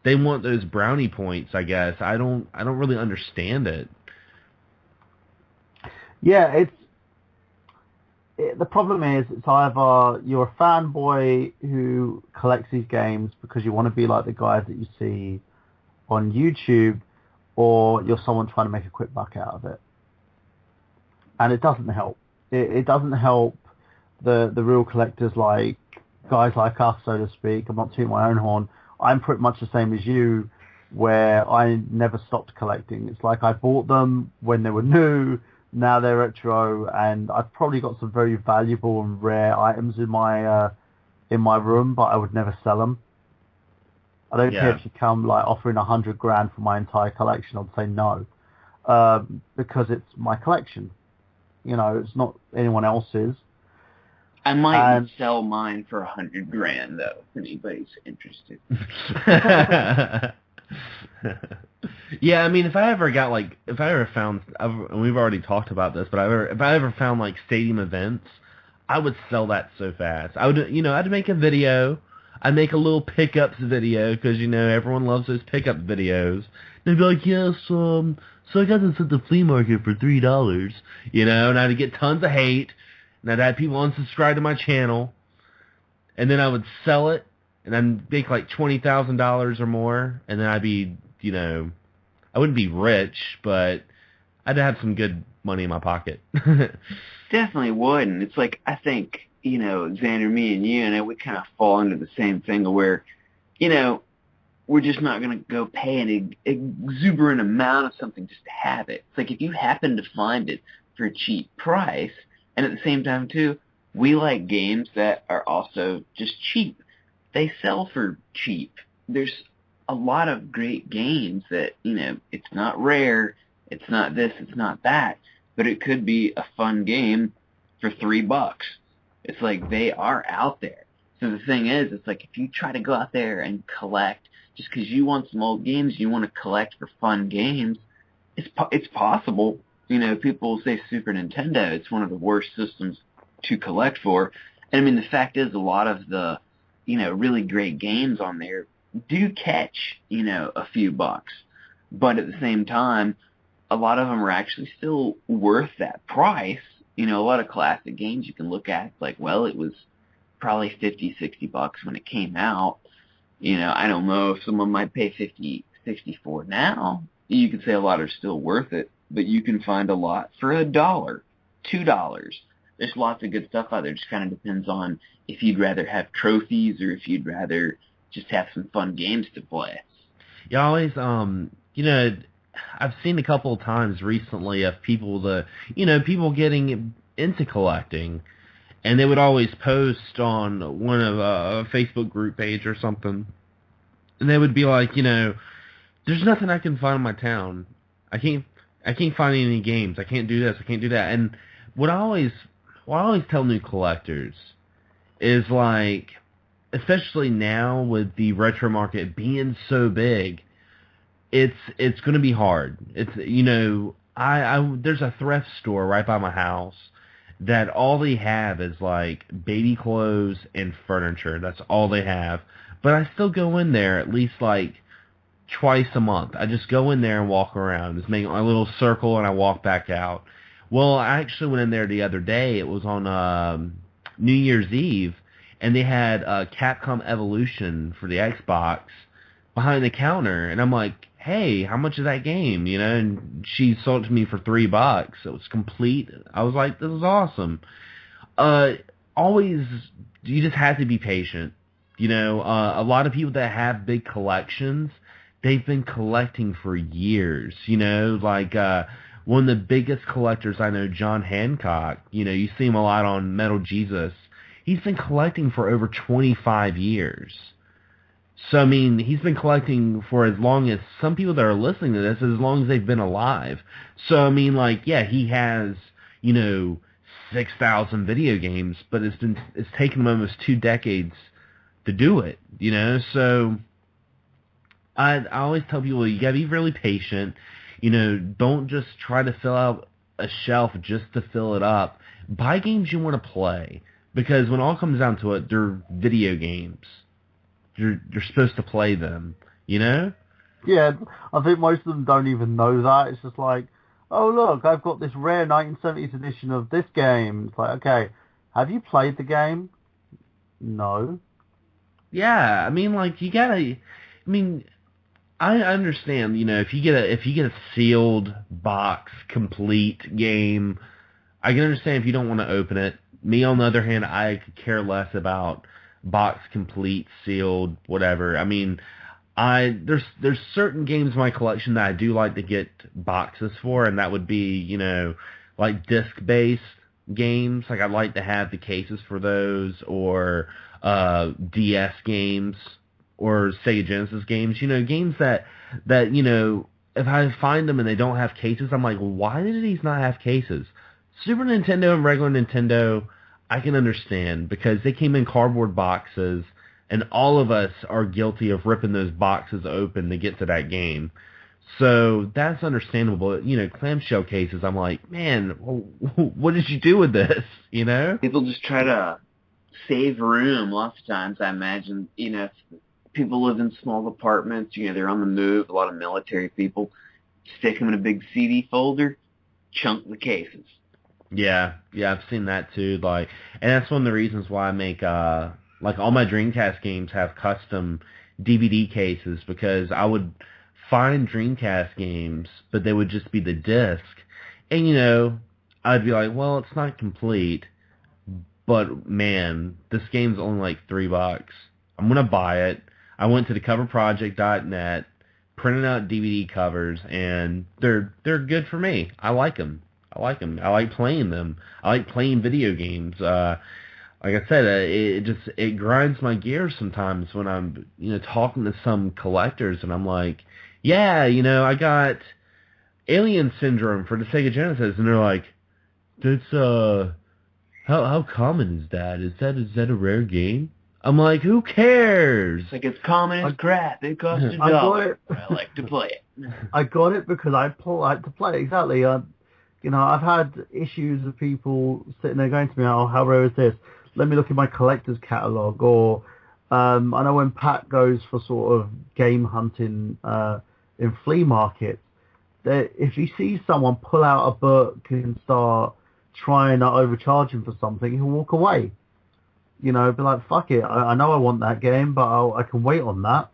they want those brownie points, I guess. I don't really understand it. Yeah, the problem is, it's either you're a fanboy who collects these games because you want to be like the guys that you see on YouTube, or you're someone trying to make a quick buck out of it. And it doesn't help. It doesn't help the real collectors, like guys like us, so to speak. I'm not tooting my own horn. I'm pretty much the same as you, where I never stopped collecting. It's like I bought them when they were new, now they're retro, and I've probably got some very valuable and rare items in my room, but I would never sell them. I don't care if you come like offering $100,000 for my entire collection. I'd say no, because it's my collection. It's not anyone else's. I might sell mine for $100,000 though, if anybody's interested. Yeah, I mean, if I ever found, and we've already talked about this, but if I ever found like stadium events, I would sell that so fast. I'd make a video. I'd make a little pickups video, because, everyone loves those pickup videos. They'd be like, yes, so I got this at the flea market for $3, and I'd get tons of hate. And I'd have people unsubscribe to my channel, and then I would sell it, and I'd make like $20,000 or more, and then I'd be, I wouldn't be rich, but I'd have some good money in my pocket. Definitely would, and it's like, I think, Xander, me and you, we kind of fall into the same thing where, we're just not going to go pay an exuberant amount of something just to have it. It's like, if you happen to find it for a cheap price. And at the same time, too, we like games that are also just cheap. They sell for cheap. There's a lot of great games that, it's not rare, it's not this, it's not that, but it could be a fun game for $3. It's like they are out there. So the thing is, it's like if you try to go out there and collect just because you want some old games, you want to collect for fun games, it's possible. People say Super Nintendo, it's one of the worst systems to collect for. And I mean, the fact is, a lot of the, really great games on there do catch, a few bucks. But at the same time, a lot of them are actually still worth that price. A lot of classic games you can look at, like, well, it was probably 50, $60 when it came out. I don't know if someone might pay 50, 60 for it now. You could say a lot are still worth it, but you can find a lot for $1, $2. There's lots of good stuff out there. It just kind of depends on if you'd rather have trophies or if you'd rather just have some fun games to play. You always, I've seen a couple of times recently of people getting into collecting, and they would always post on one of a Facebook group page or something, and they would be like, there's nothing I can find in my town. I can't find any games. I can't do this. I can't do that. And what I always tell new collectors is like, especially now with the retro market being so big, it's going to be hard. It's I there's a thrift store right by my house that all they have is like baby clothes and furniture. That's all they have. But I still go in there at least like twice a month. I just go in there and walk around, just make my little circle, and I walk back out. Well, I actually went in there the other day. It was on New Year's Eve, and they had Capcom Evolution for the Xbox behind the counter, and I'm like, hey, how much is that game? And she sold it to me for $3. It was complete. I was like, this is awesome. Always, you just have to be patient. A lot of people that have big collections, they've been collecting for years. Like one of the biggest collectors I know, John Hancock. You see him a lot on Metal Jesus. He's been collecting for over 25 years. So, I mean, he's been collecting for as long as some people that are listening to this, as long as they've been alive. So, I mean, like, yeah, he has, 6,000 video games, but it's taken him almost 2 decades to do it, So, I always tell people, you gotta be really patient. Don't just try to fill out a shelf just to fill it up. Buy games you want to play, because when it all comes down to it, they're video games. You're supposed to play them, Yeah, I think most of them don't even know that. It's just like, oh look, I've got this rare 1970s edition of this game. It's like, okay, have you played the game? No. Yeah, I mean, like, you gotta. I mean, I understand. If you get a sealed box complete game, I can understand if you don't want to open it. Me, on the other hand, I could care less about box complete, sealed, whatever. I mean, there's certain games in my collection that I do like to get boxes for, and that would be, like disc-based games. Like, I'd like to have the cases for those, or DS games, or Sega Genesis games. Games that if I find them and they don't have cases, I'm like, why did these not have cases? Super Nintendo and regular Nintendo, I can understand, because they came in cardboard boxes, and all of us are guilty of ripping those boxes open to get to that game. So that's understandable. Clamshell cases, I'm like, man, what did you do with this? People just try to save room lots of times, I imagine. If people live in small apartments, they're on the move, a lot of military people, stick them in a big CD folder, chunk the cases. Yeah, I've seen that too. Like, and that's one of the reasons why I make like all my Dreamcast games have custom DVD cases, because I would find Dreamcast games, but they would just be the disc, and I'd be like, well, it's not complete, but man, this game's only like $3. I'm gonna buy it. I went to thecoverproject.net, printed out DVD covers, and they're good for me. I like them. I like playing them. I like playing video games. Like I said, it grinds my gears sometimes when I'm talking to some collectors, and I'm like, yeah, I got Alien Syndrome for the Sega Genesis, and they're like, that's how common is that? Is that a rare game? I'm like, who cares? It's like it's common as crap. It costs $1. I got it. I like to play it. I got it because I like to play. Exactly. You know, I've had issues of people sitting there going to me, "Oh, how rare is this? Let me look in my collector's catalogue." Or I know when Pat goes for sort of game hunting in flea markets, that if he sees someone pull out a book and start trying to overcharge him for something, he'll walk away. You know, be like, "Fuck it. I know I want that game, but I can wait on that."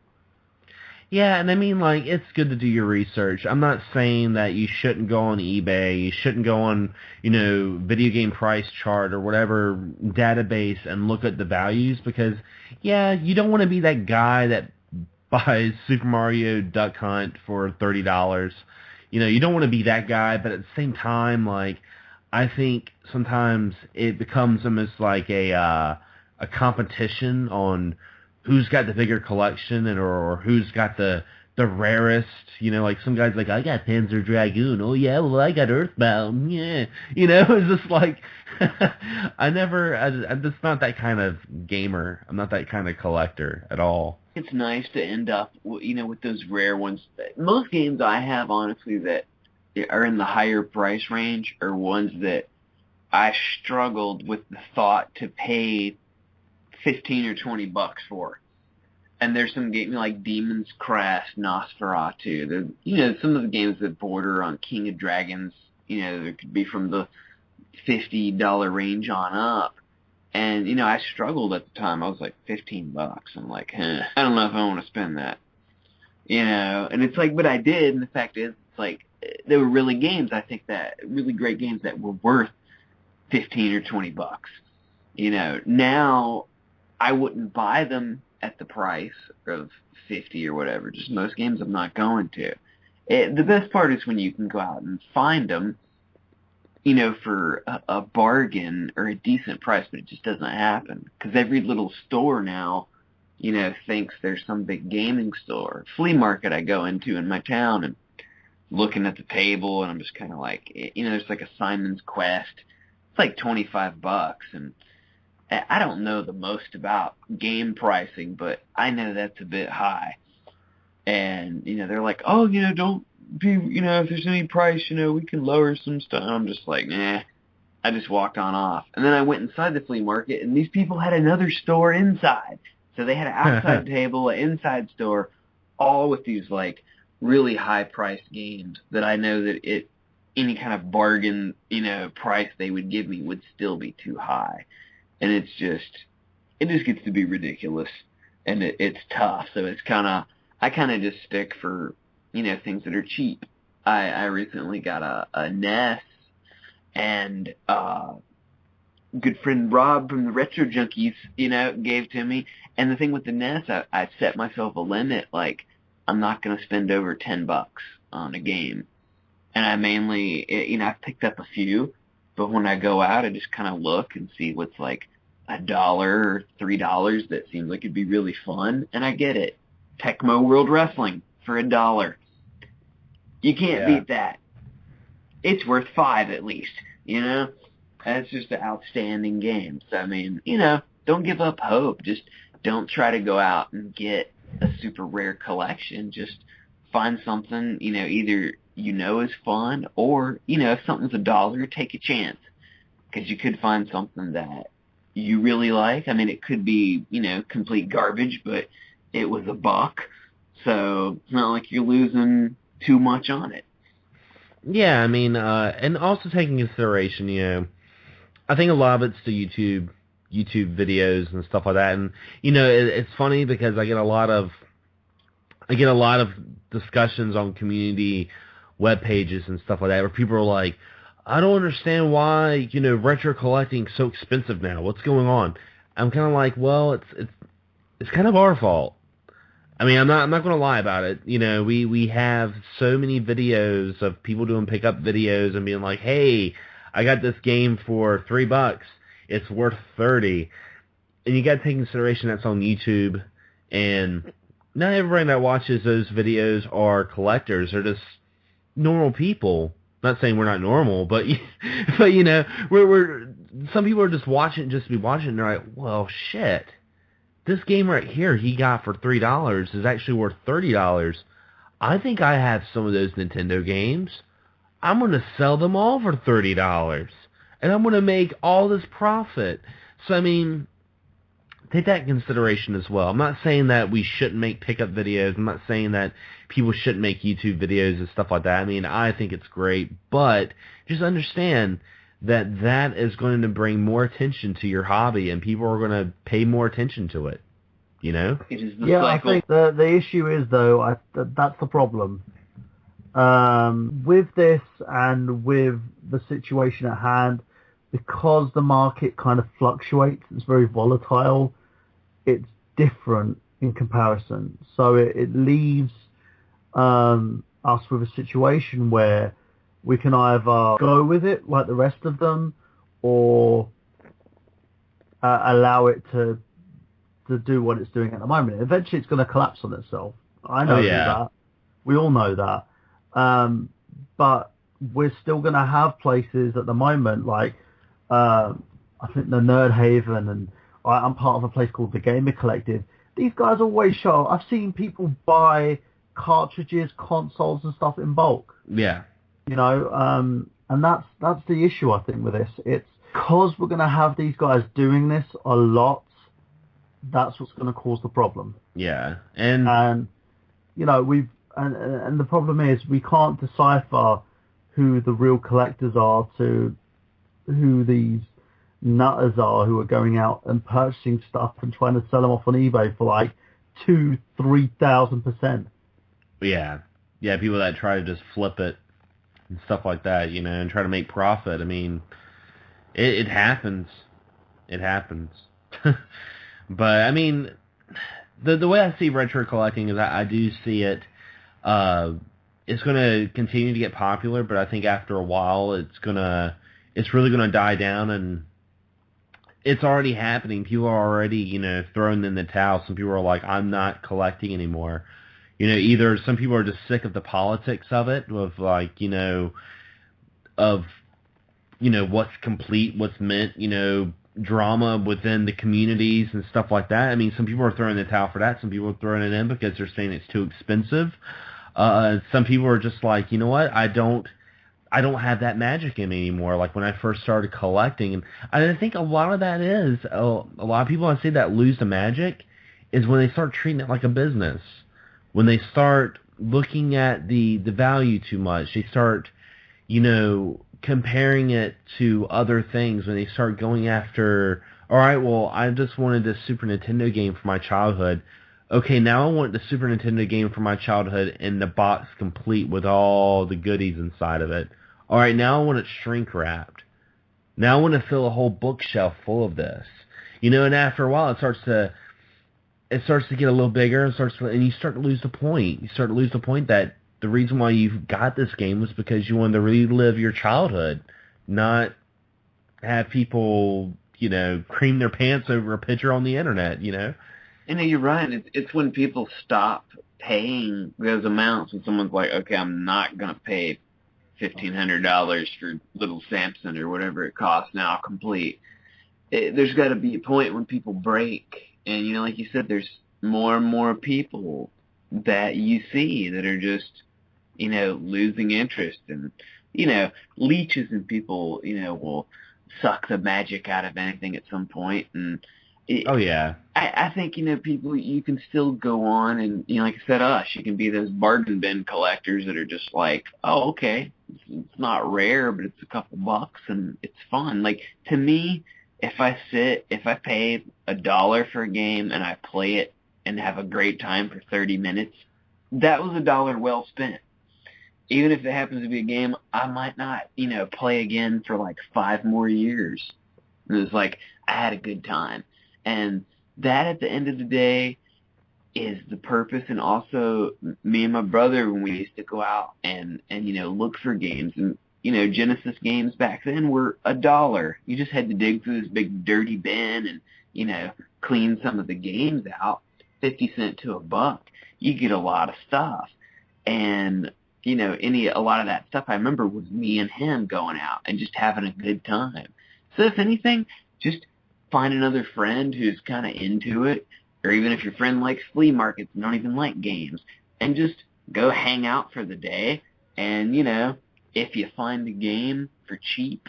Yeah, and I mean, like, it's good to do your research. I'm not saying that you shouldn't go on eBay, you shouldn't go on, Video Game Price Chart or whatever database and look at the values because, yeah, you don't want to be that guy that buys Super Mario Duck Hunt for $30. You don't want to be that guy, but at the same time, like, I think sometimes it becomes almost like a competition on who's got the bigger collection or who's got the rarest. Like some guys like, I got Panzer Dragoon. Oh yeah, well I got Earthbound. Yeah, it's just like I'm just not that kind of gamer. I'm not that kind of collector at all. It's nice to end up, with those rare ones. Most games I have, honestly, that are in the higher price range are ones that I struggled with the thought to pay 15 or 20 bucks for. And there's some games like Demon's Crest, Nosferatu. Some of the games that border on King of Dragons, there could be from the $50 range on up. And, I struggled at the time. I was like, 15 bucks. I'm like, I don't know if I want to spend that. And it's like, but I did. And the fact is, it's like, there were really great games that were worth 15 or 20 bucks. Now I wouldn't buy them at the price of 50 or whatever. Just most games I'm not going to. The best part is when you can go out and find them, for a bargain or a decent price, but it just doesn't happen. Because every little store now, thinks there's some big gaming store. Flea market I go into in my town and looking at the table, and I'm just kind of like, there's like a Simon's Quest. It's like 25 bucks, and I don't know the most about game pricing, but I know that's a bit high. And, they're like, oh, don't be, if there's any price, we can lower some stuff. And I'm just like, nah. I just walked on off. And then I went inside the flea market, and these people had another store inside. So they had an outside table, an inside store, all with these, like, really high-priced games that I know that any kind of bargain, price they would give me would still be too high. And it just gets to be ridiculous, and it's tough. So I kind of just stick for, things that are cheap. I recently got a NES, and good friend Rob from the Retro Junkies, gave to me. And the thing with the NES, I set myself a limit, like, I'm not going to spend over 10 bucks on a game. And I mainly, I've picked up a few, but when I go out, I just kind of look and see what's like $1 or $3 that seems like it'd be really fun, and I get it. Tecmo World Wrestling for $1. You can't beat that. It's worth $5 at least, That's just an outstanding game. So, I mean, don't give up hope. Just don't try to go out and get a super rare collection. Just find something, either is fun, or, if something's $1, take a chance. Because you could find something that you really like. I mean, it could be, complete garbage, but it was $1. So it's not like you're losing too much on it. Yeah, I mean, and also taking consideration, I think a lot of it's the YouTube videos and stuff like that. And, it's funny because I get a lot of discussions on community web pages and stuff like that where people are like, I don't understand why, retro collecting is so expensive now. What's going on? I'm kind of like, well, it's kind of our fault. I mean, I'm not going to lie about it. We have so many videos of people doing pickup videos and being like, hey, I got this game for $3. It's worth 30. And you got to take into consideration that's on YouTube, and not everybody that watches those videos are collectors. They're just normal people. Not saying we're not normal, but but you know, we're some people are just watching just to be watching, and they're like, well, shit, this game right here he got for $3 is actually worth $30. I think I have some of those Nintendo games. I'm gonna sell them all for $30, and I'm gonna make all this profit. So I mean, take that in consideration as well. I'm not saying that we shouldn't make pickup videos. I'm not saying that people shouldn't make YouTube videos and stuff like that. I mean, I think it's great, but just understand that that is going to bring more attention to your hobby, and people are going to pay more attention to it. You know? It is the Yeah, cycle. I think the issue is though, that's the problem. With this and with the situation at hand, because the market kind of fluctuates, it's very volatile. It's different in comparison, so it leaves us with a situation where we can either go with it like the rest of them, or allow it to do what it's doing at the moment. Eventually, it's going to collapse on itself. I know that. We all know that. But we're still going to have places at the moment like I think the Nerd Haven, and I'm part of a place called the Gamer Collective. These guys always show. I've seen people buy cartridges, consoles, and stuff in bulk. Yeah. You know, and that's the issue I think with this. It's because we're going to have these guys doing this a lot. That's what's going to cause the problem. Yeah, and you know and the problem is we can't decipher who the real collectors are to who these nutters are who are going out and purchasing stuff and trying to sell them off on eBay for like 2,000-3,000%. Yeah, people that try to just flip it and stuff like that, you know, and try to make profit. I mean, it happens. It happens. But I mean, the way I see retro collecting is I do see it. It's going to continue to get popular, but I think after a while, it's really gonna die down, and it's already happening. People are already, you know, throwing in the towel. Some people are like, I'm not collecting anymore. You know, either some people are just sick of the politics of it, of like, you know, what's complete, what's meant, you know, drama within the communities and stuff like that. I mean, some people are throwing the towel for that. Some people are throwing it in because they're saying it's too expensive. Some people are just like, you know what, I don't have that magic in me anymore. Like when I first started collecting, and I think a lot of that is a lot of people I see that lose the magic is when they start treating it like a business. When they start looking at the value too much, they start, you know, comparing it to other things. When they start going after, all right, well, I just wanted this Super Nintendo game for my childhood. Okay, now I want the Super Nintendo game for my childhood in the box complete with all the goodies inside of it. All right, now I want it shrink wrapped. Now I want to fill a whole bookshelf full of this. You know, and after a while, it starts to get a little bigger, and you start to lose the point. You start to lose the point that the reason why you got this game was because you wanted to relive your childhood, not have people, you know, cream their pants over a picture on the internet, you know? You know, you're right. It's when people stop paying those amounts when someone's like, okay, I'm not going to pay $1,500 for Little Samson or whatever it costs now complete. There's got to be a point when people break. And, you know, like you said, there's more and more people that you see that are just, you know, losing interest. And, you know, leeches and people, you know, will suck the magic out of anything at some point. And oh, yeah. I think, you know, people, you can still go on and, you know, like I said, you can be those bargain bin collectors that are just like, oh, okay, it's not rare, but it's a couple bucks and it's fun. Like, to me, if I pay $1 for a game and I play it and have a great time for 30 minutes, that was $1 well spent. Even if it happens to be a game I might not, you know, play again for like 5 more years. And it's like, I had a good time. And that, at the end of the day, is the purpose. And also, me and my brother, when we used to go out and you know, look for games, and, you know, Genesis games back then were $1. You just had to dig through this big dirty bin and, you know, clean some of the games out, 50 cents to $1. You get a lot of stuff. And a lot of that stuff I remember was me and him going out and just having a good time. So if anything, just find another friend who's kind of into it, or even if your friend likes flea markets and don't even like games, and just go hang out for the day. And, if you find a game for cheap,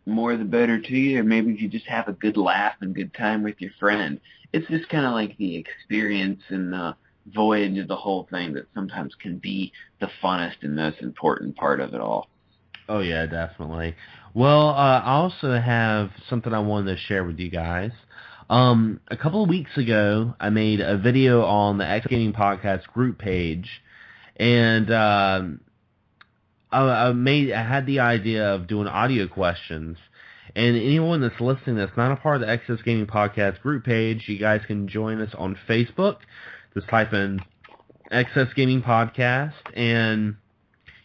more the better to you, or maybe if you just have a good laugh and good time with your friend. It's just kind of like the experience and the voyage of the whole thing that sometimes can be the funnest and most important part of it all. Oh yeah, definitely. Well, I also have something I wanted to share with you guys. A couple of weeks ago, I made a video on the X Gaming Podcast group page, and I had the idea of doing audio questions. And anyone that's listening that's not a part of the XS Gaming Podcast group page, you guys can join us on Facebook. Just type in XS Gaming Podcast, and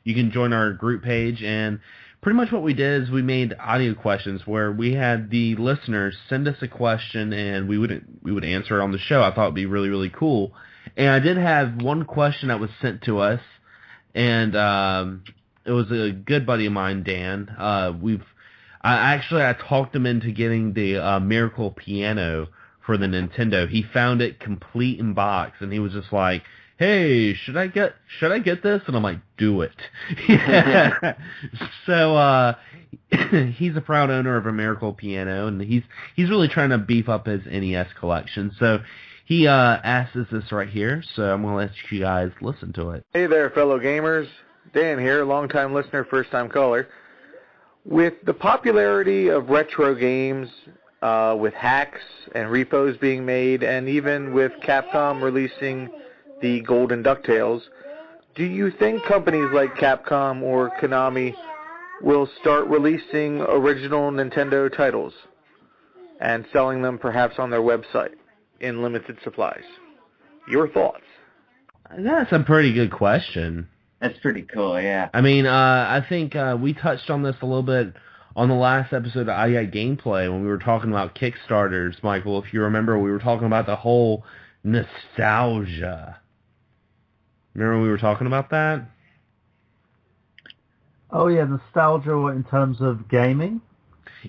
you can join our group page. And pretty much what we did is we made audio questions where we had the listeners send us a question, and we would answer it on the show. I thought it'd be really, really cool. And I did have one question that was sent to us, and it was a good buddy of mine, Dan. I talked him into getting the Miracle Piano for the Nintendo. He found it complete in box, and he was just like, "Hey, should I get this?" And I'm like, "Do it." So he's a proud owner of a Miracle Piano, and he's really trying to beef up his NES collection. So he asked us this right here. So I'm gonna let you guys listen to it. Hey there, fellow gamers. Dan here, longtime listener, first-time caller. With the popularity of retro games, with hacks and repos being made, and even with Capcom releasing the Golden DuckTales, do you think companies like Capcom or Konami will start releasing original Nintendo titles and selling them perhaps on their website in limited supplies? Your thoughts? That's a pretty good question. That's pretty cool, yeah. I mean, I think we touched on this a little bit on the last episode of I Got Gameplay when we were talking about Kickstarters, Michael. If you remember, we were talking about the whole nostalgia. Remember we were talking about that? Oh yeah, nostalgia in terms of gaming?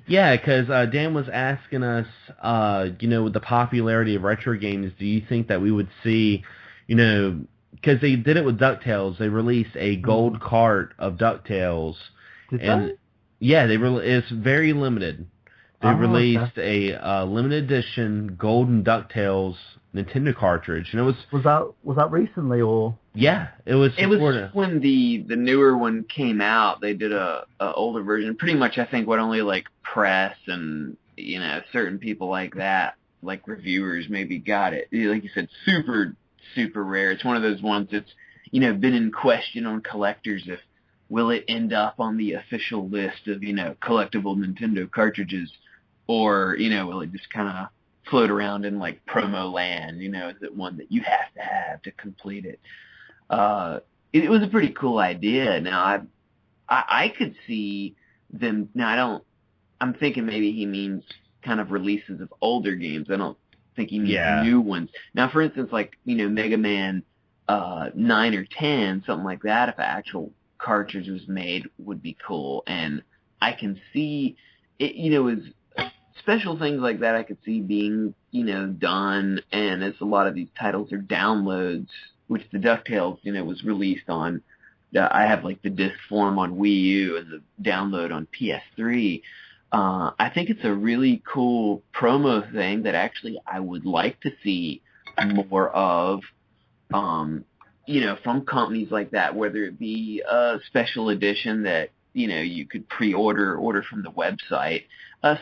Yeah, because Dan was asking us, with the popularity of retro games, do you think that we would see, because they did it with DuckTales. They released a gold cart of DuckTales. Did they? Yeah, it's very limited. They released a limited edition golden DuckTales Nintendo cartridge, and it was that recently or? Yeah, it was. It was when the newer one came out. They did a older version. Pretty much, I think what only like press and certain people like that, like reviewers, maybe got it. Like you said, super rare. It's one of those ones that's been in question on collectors if will it end up on the official list of collectible Nintendo cartridges, or will it just kind of float around in like promo land? Is it one that you have to complete it? It was a pretty cool idea. Now I could see them. Now I'm thinking maybe he means kind of releases of older games. I don't think he means new ones. Now, for instance, like Mega Man 9 or 10, something like that. If an actual cartridge was made, would be cool. And I can see it. As special things like that, I could see being done. And as a lot of these titles are downloads, which the DuckTales was released on. I have like the disc form on Wii U and the download on PS3. I think it's a really cool promo thing that actually I would like to see more of, from companies like that, whether it be a special edition that, you could order from the website,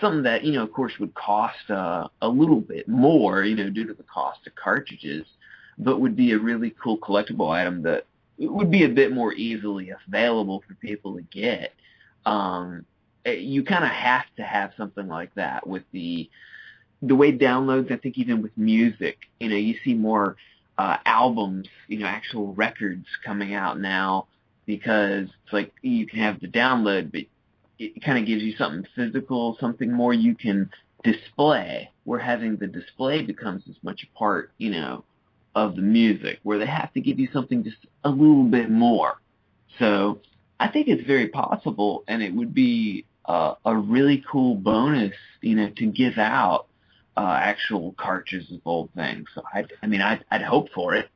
something that, of course would cost a little bit more, due to the cost of cartridges, but would be a really cool collectible item that would be a bit more easily available for people to get. You kind of have to have something like that with the way downloads. I think even with music, you see more albums, actual records coming out now, because it's like you can have the download, but it kind of gives you something physical, something more you can display, where having the display becomes as much a part, of the music, where they have to give you something just a little bit more. So I think it's very possible, and it would be a really cool bonus, to give out actual cartridges of old things. So I'd hope for it.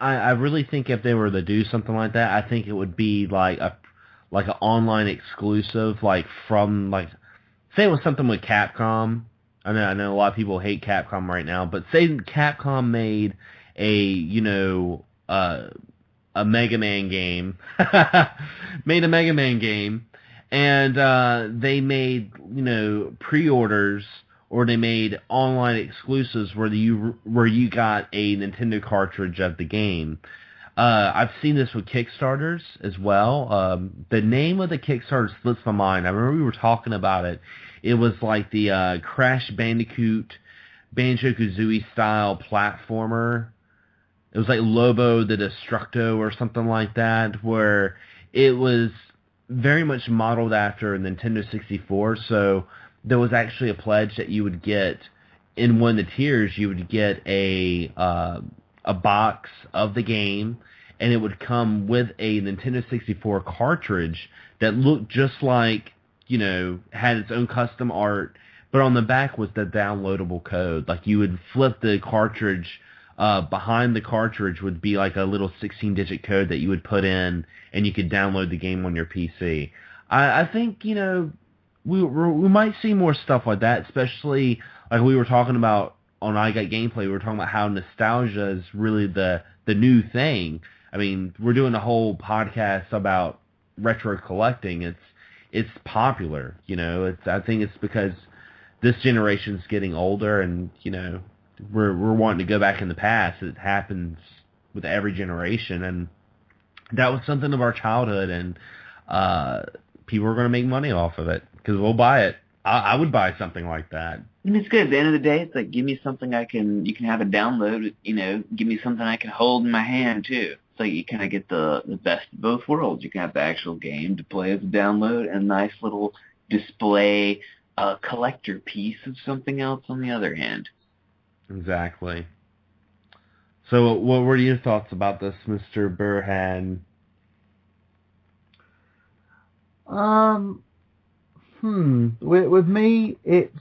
I really think if they were to do something like that, I think it would be like an online exclusive, like from like say it was something with Capcom. I know a lot of people hate Capcom right now, but say Capcom made a a Mega Man game, made a Mega Man game, and they made pre-orders or they made online exclusives where you got a Nintendo cartridge of the game. I've seen this with Kickstarters as well. The name of the Kickstarter slips my mind. I remember we were talking about it. It was like the Crash Bandicoot, Banjo-Kazooie style platformer. It was like Lobo the Destructo or something like that, where it was very much modeled after Nintendo 64. So there was actually a pledge that you would get in one of the tiers. You would get a box of the game, and it would come with a Nintendo 64 cartridge that looked just like, had its own custom art, but on the back was the downloadable code. Like you would flip the cartridge, behind the cartridge would be like a little 16-digit code that you would put in, and you could download the game on your PC. I think, we might see more stuff like that, especially like we were talking about on I Got Gameplay. We were talking about how nostalgia is really the new thing. I mean, we're doing a whole podcast about retro collecting. It's popular, I think it's because this generation's getting older, and we're wanting to go back in the past. It happens with every generation, and that was something of our childhood, and people are going to make money off of it because we'll buy it. I would buy something like that. And it's good. At the end of the day, it's like, give me something you can have a download, give me something I can hold in my hand too. So you kind of get the best of both worlds. You can have the actual game to play as a download and a nice little display collector piece of something else on the other hand. Exactly. So what were your thoughts about this, Mr. Burhan? With me, it's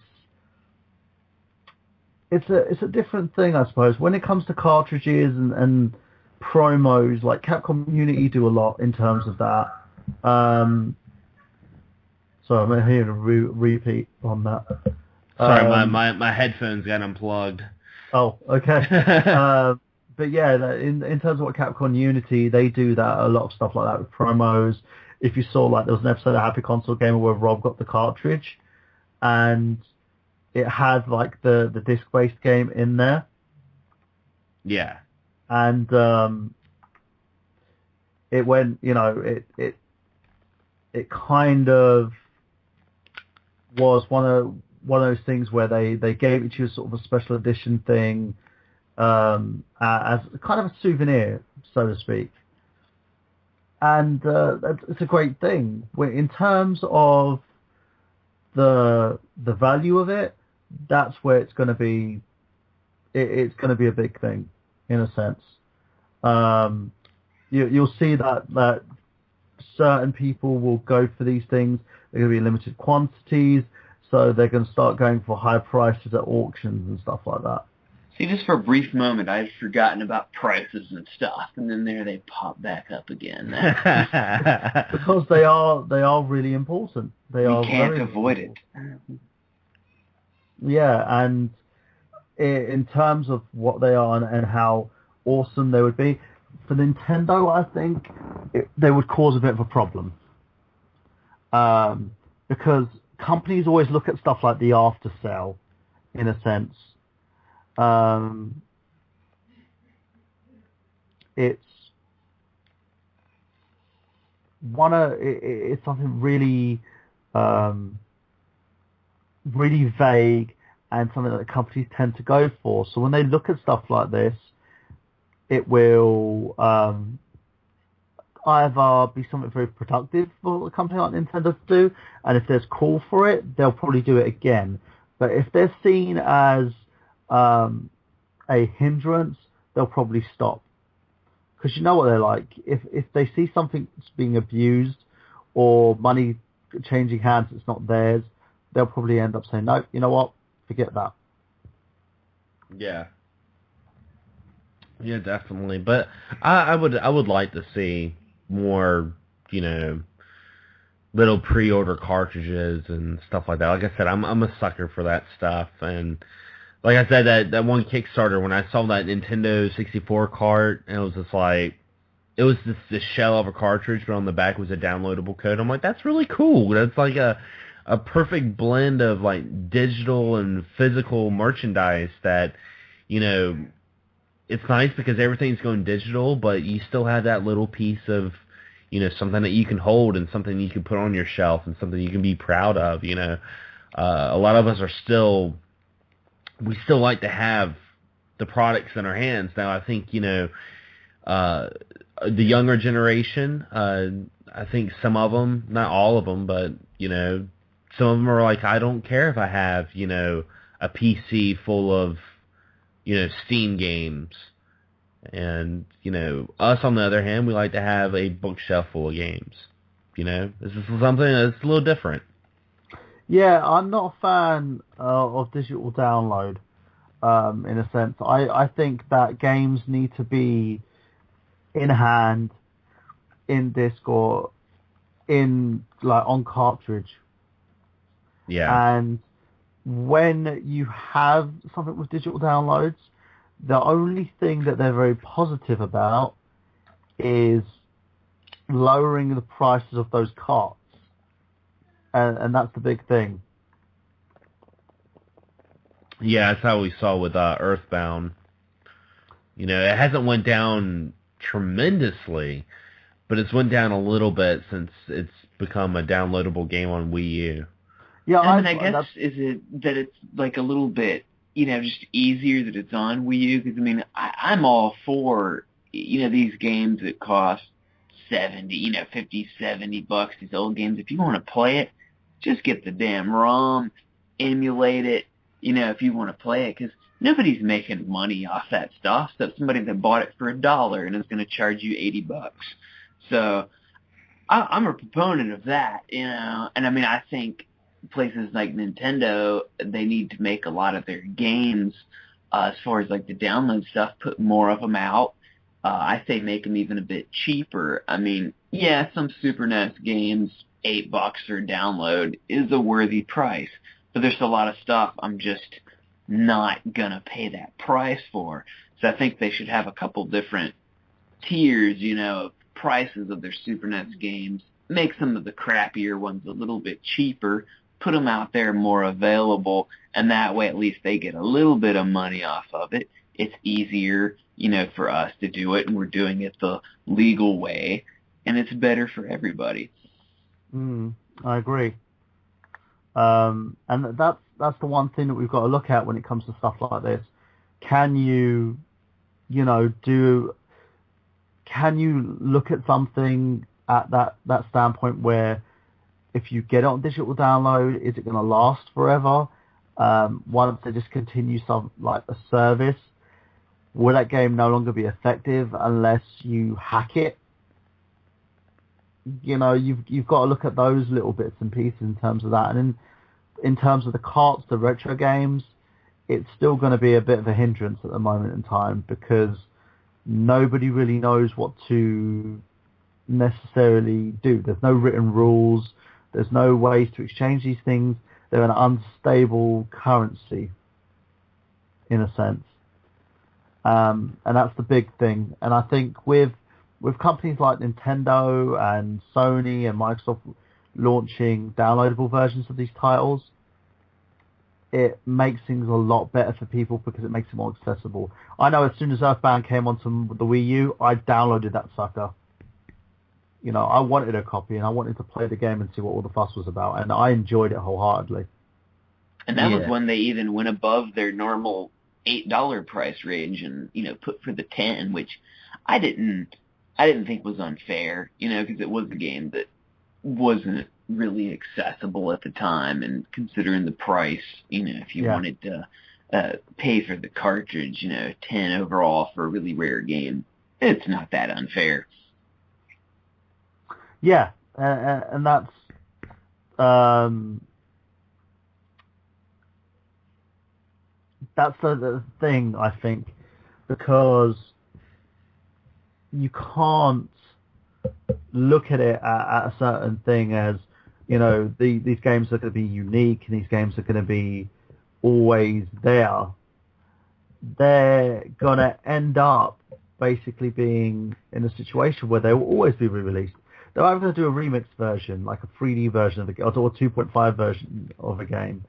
a different thing, I suppose. When it comes to cartridges and promos, like Capcom Unity do a lot in terms of that. So I'm hearing a repeat on that. Sorry, my headphones got unplugged. Oh, okay. But yeah, in terms of what Capcom Unity, they do that, a lot of stuff like that with promos. If you saw, like, there was an episode of Happy Console Gamer where Rob got the cartridge, and it had, like, the disc-based game in there. Yeah. And it went, it kind of was one of those things where they gave it to you as sort of a special edition thing, as kind of a souvenir, so to speak. And it's a great thing. In terms of the value of it, that's where it's going to be. It's going to be a big thing, in a sense. You'll see that certain people will go for these things. They're going to be in limited quantities, so they're going to start going for high prices at auctions and stuff like that. See, just for a brief moment, I'd forgotten about prices and stuff, and then there they pop back up again. Because they are really important. They are. You can't avoid it. Yeah, and in terms of what they are and how awesome they would be, for Nintendo, I think they would cause a bit of a problem. Because companies always look at stuff like the after sale, in a sense. It's it's something really, really vague, and something that companies tend to go for. So when they look at stuff like this, it will either be something very productive for a company like Nintendo to do, and if there's call for it, they'll probably do it again. But if they're seen as a hindrance, they'll probably stop. Because you know what they're like. If they see something that's being abused or money changing hands that's not theirs, they'll probably end up saying, no, you know what, forget that. Yeah. Yeah, definitely. But I would like to see more, little pre-order cartridges and stuff like that. Like I said, I'm a sucker for that stuff. And like I said, that one Kickstarter, when I saw that Nintendo 64 cart, and it was just like, it was this shell of a cartridge, but on the back was a downloadable code. I'm like, that's really cool. That's like a perfect blend of like digital and physical merchandise that, you know, it's nice because everything's going digital, but you still have that little piece of, something that you can hold and something you can put on your shelf and something you can be proud of. A lot of us we still like to have the products in our hands. Now, I think, uh, the younger generation, I think some of them, not all of them, but, some of them are like, I don't care if I have, a PC full of, Steam games. And, us on the other hand, we like to have a bookshelf full of games. This is something that's a little different. Yeah, I'm not a fan of digital download, in a sense. I think that games need to be in hand, in disc, or on cartridge. Yeah. And when you have something with digital downloads, the only thing that they're very positive about is lowering the prices of those carts. And that's the big thing. Yeah, that's how we saw with Earthbound. It hasn't went down tremendously, but it's went down a little bit since it's become a downloadable game on Wii U. Yeah, I guess, is it that it's like a little bit, just easier that it's on Wii U? Because, I'm all for, these games that cost 70, 50, 70 bucks, these old games. If you want to play it, just get the damn ROM, emulate it, if you want to play it, because nobody's making money off that stuff. So somebody that bought it for $1 and is going to charge you 80 bucks. So I'm a proponent of that, and I think places like Nintendo, they need to make a lot of their games, as far as like the download stuff, put more of them out. I say make them even a bit cheaper. Yeah, some Super NES games, $8 for a download is a worthy price, but there's a lot of stuff I'm just not gonna pay that price for. So I think they should have a couple different tiers, of prices of their Super NES games. Make some of the crappier ones a little bit cheaper, put them out there more available, and that way at least they get a little bit of money off of it. It's easier, for us to do it, and we're doing it the legal way, and it's better for everybody. I agree. And that's the one thing that we've got to look at when it comes to stuff like this. Can you look at something at that standpoint where if you get it on digital download, is it going to last forever? Once they just continue some like a service, will that game no longer be effective unless you hack it? You've got to look at those little bits and pieces in terms of that. And in terms of the carts, the retro games, it's still going to be a bit of a hindrance at the moment in time because nobody really knows what to necessarily do. There's no written rules. There's no ways to exchange these things. They're an unstable currency, in a sense. And that's the big thing. And I think with companies like Nintendo and Sony and Microsoft launching downloadable versions of these titles, it makes things a lot better for people because it makes it more accessible. I know as soon as Earthbound came onto the Wii U, I downloaded that sucker. I wanted a copy and I wanted to play the game and see what all the fuss was about, and I enjoyed it wholeheartedly. And that was when they even went above their normal $8 price range and, put for the 10, which I didn't think was unfair, because it was a game that wasn't really accessible at the time, and considering the price, if you wanted to pay for the cartridge, 10 overall for a really rare game, It's not that unfair. Yeah, and that's the thing, I think, because you can't look at it at a certain thing as, these games are going to be unique and these games are going to be always there. They're going to end up basically being in a situation where they will always be re-released. They're either going to do a remix version, like a 3D version of the game, or a 2.5 version of a game.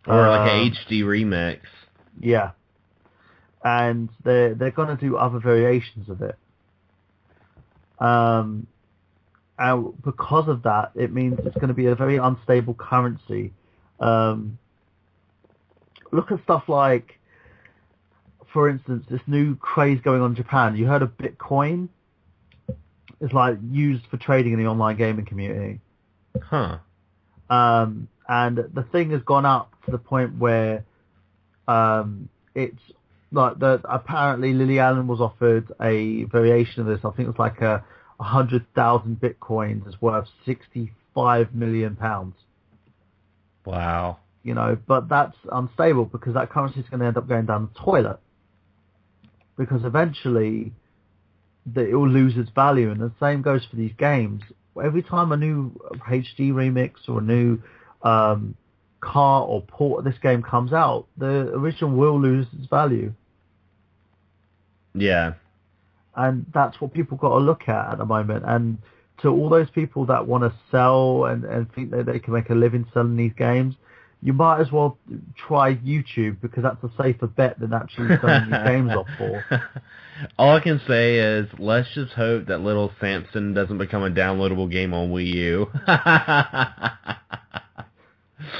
Or like a HD remix. Yeah. And they're going to do other variations of it. And because of that, it means it's going to be a very unstable currency. Look at stuff like, for instance, this new craze going on in Japan. You heard of Bitcoin? It's like used for trading in the online gaming community. Huh. And the thing has gone up to the point where it's like apparently Lily Allen was offered a variation of this. I think it was like 100,000 bitcoins is worth £65 million. Wow. But that's unstable because that currency is going to end up going down the toilet. Because eventually it will lose its value, and the same goes for these games. Every time a new HD remix or a new car or port of this game comes out, the original will lose its value. Yeah. And that's what people got to look at the moment. And to all those people that want to sell and think that they can make a living selling these games, you might as well try YouTube, because that's a safer bet than actually selling these games off for. All I can say is, let's just hope that Little Samson doesn't become a downloadable game on Wii U.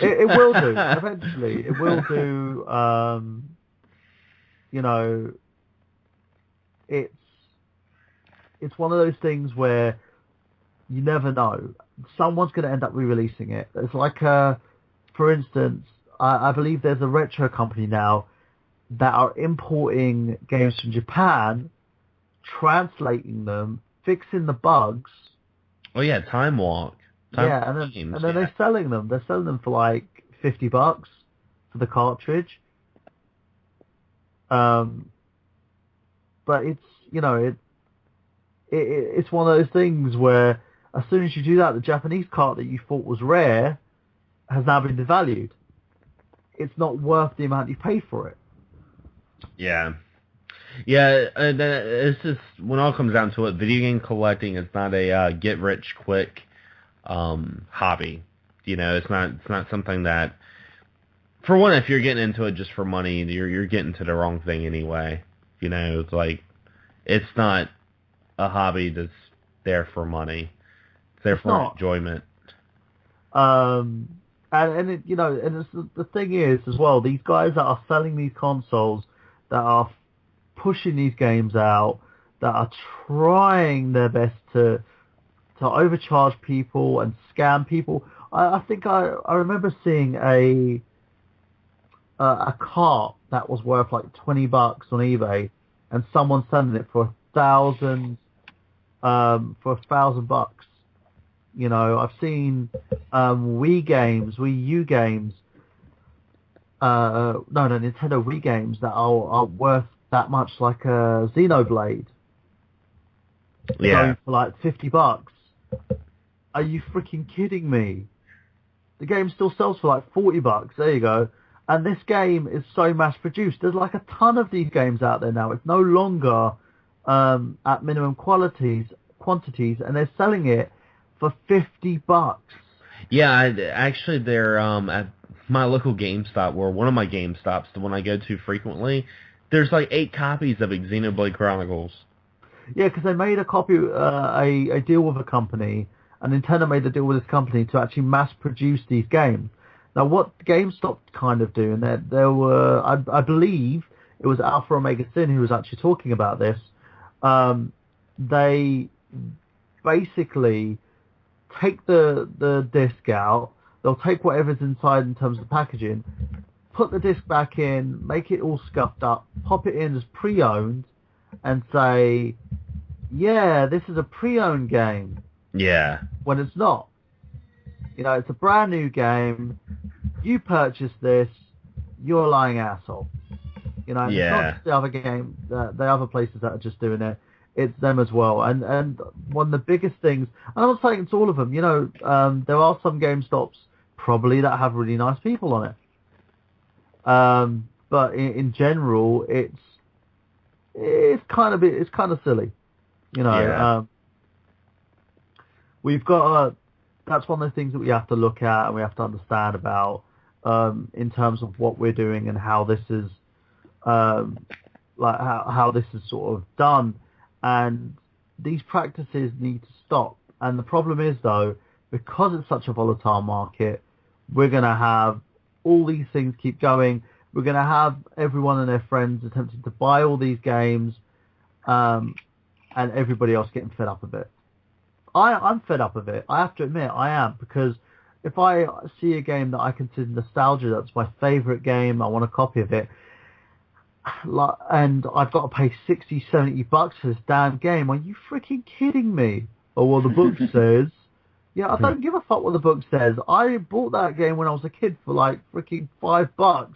It will do. Eventually, it will do. It's one of those things where you never know. Someone's going to end up re-releasing it. It's like, for instance, I believe there's a retro company now that are importing games from Japan, translating them, fixing the bugs. Oh yeah, Time Walk. And then they're selling them. They're selling them for like $50 for the cartridge. But it's it's one of those things where as soon as you do that, the Japanese cart that you thought was rare has now been devalued. It's not worth the amount you pay for it. Yeah. Yeah, and it's just, when all comes down to it, video game collecting is not a get-rich-quick hobby. It's not something that, for one, if you're getting into it just for money, you're getting to the wrong thing anyway. It's like, it's not a hobby that's there for money. It's there for enjoyment. And it's the thing is as well, these guys that are selling these consoles, that are pushing these games out, that are trying their best to overcharge people and scam people. I think I remember seeing a cart that was worth like $20 on eBay, and someone selling it for $1,000. I've seen Wii U games, Nintendo Wii games that are worth that much, like a Xenoblade. Yeah. Going for like $50. Are you freaking kidding me? The game still sells for like $40. There you go. And this game is so mass produced. There's like a ton of these games out there now. It's no longer at minimum quantities, and they're selling it for $50. Yeah, actually, they're at my local GameStop, or one of my GameStops, the one I go to frequently. There's like 8 copies of Xenoblade Chronicles. Yeah, because they made a copy, a deal with a company, and Nintendo made a deal with this company to actually mass produce these games. Now, what GameStop kind of do, and there were, I believe it was Alpha Omega Sin who was actually talking about this. They basically take the disc out. They'll take whatever's inside in terms of packaging, put the disc back in, make it all scuffed up, pop it in as pre-owned, and say, yeah, this is a pre-owned game, Yeah. when it's not. You know, it's a brand new game. You purchased this, you're a lying asshole. You know, and it's not Yeah. just the other game, the other places that are just doing it. It's them as well. And one of the biggest things, and I'm not saying it's all of them, you know, there are some GameStops probably that have really nice people on it. But in general, it's kind of silly. You know, Yeah. we've got that's one of the things that we have to look at and we have to understand about in terms of what we're doing and how this is like how this is sort of done, and these practices need to stop. And the problem is though, because it's such a volatile market, we're going to have all these things keep going. We're going to have everyone and their friends attempting to buy all these games, and everybody else getting fed up of it. I'm fed up of it. I have to admit, I am, because if I see a game that I consider nostalgia, that's my favourite game, I want a copy of it, and I've got to pay 60, 70 bucks for this damn game. Are you freaking kidding me? Oh, well, the book says. Yeah, I don't give a fuck what the book says. I bought that game when I was a kid for like freaking $5,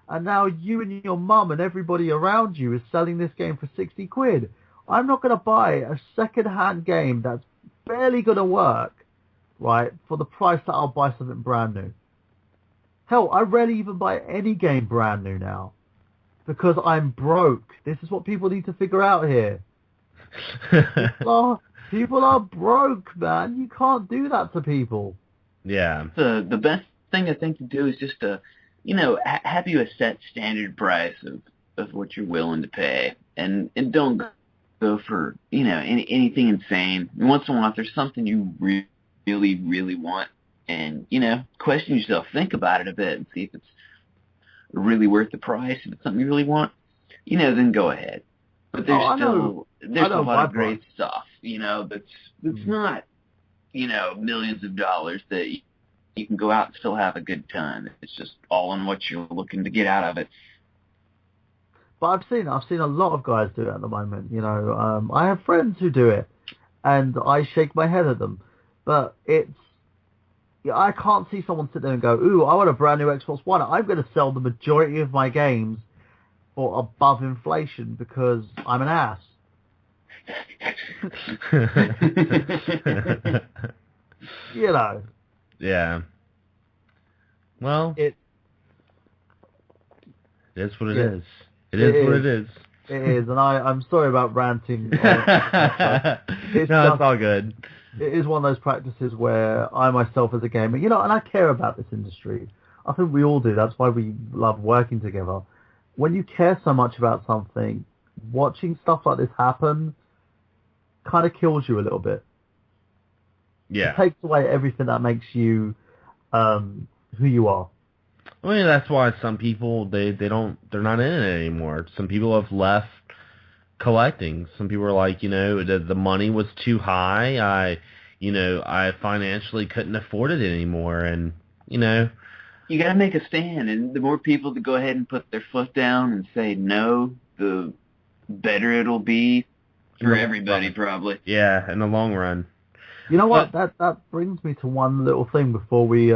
and now you and your mum and everybody around you is selling this game for 60 quid. I'm not going to buy a second-hand game that's barely going to work, right, for the price that I'll buy something brand new. Hell, I rarely even buy any game brand new now, because I'm broke. This is what people need to figure out here. People are broke, man. You can't do that to people. Yeah. The best thing I think to do is just to, have you a set standard price of what you're willing to pay, and don't go for anything insane. And once in a while, if there's something you really really want, and question yourself, think about it a bit, and see if it's really worth the price. If it's something you really want, then go ahead. But there's still a lot of great stuff, that's not, millions of dollars that you can go out and still have a good time. It's just all on what you're looking to get out of it. But I've seen a lot of guys do it at the moment. I have friends who do it, and I shake my head at them. But I can't see someone sit there and go, "Ooh, I want a brand new Xbox One. I'm going to sell the majority of my games for above inflation because I'm an ass." Yeah. Well, it is what it is. It is what it is. It is, and I'm sorry about ranting. It's all good. It is one of those practices where I myself as a gamer, and I care about this industry. I think we all do. That's why we love working together. When you care so much about something, watching stuff like this happen kind of kills you a little bit. Yeah. It takes away everything that makes you who you are. I mean, that's why some people they're not in it anymore. Some people have left collecting. Some people are like, the money was too high. I financially couldn't afford it anymore, and you gotta make a stand. And the more people that go ahead and put their foot down and say no, the better it'll be for everybody, probably. Yeah, in the long run. You know what? That brings me to one little thing before we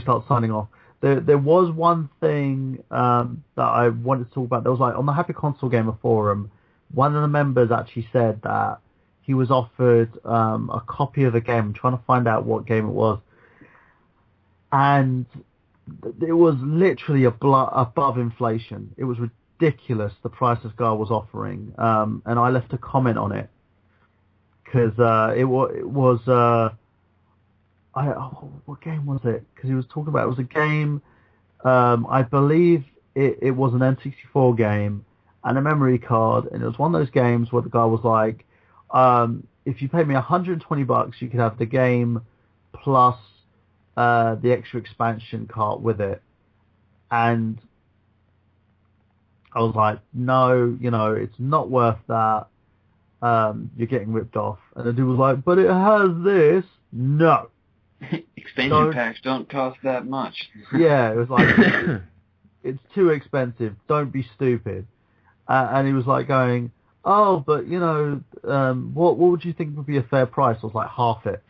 start signing off. There was one thing that I wanted to talk about. There was on the Happy Console Gamer forum, one of the members actually said that he was offered a copy of a game. I'm trying to find out what game it was, and it was literally above inflation. It was ridiculous the price this guy was offering, and I left a comment on it because it was. What game was it? Because he was talking about it was a game. I believe it was an N64 game and a memory card, and it was one of those games where the guy was like, "If you pay me $120, you could have the game plus the extra expansion card with it." And I was like, "No, it's not worth that. You're getting ripped off." And the dude was like, "But it has this." No. Expansion packs don't cost that much. Yeah, it was like, it's too expensive. Don't be stupid. And he was like going, oh, but what would you think would be a fair price? I was like, half it,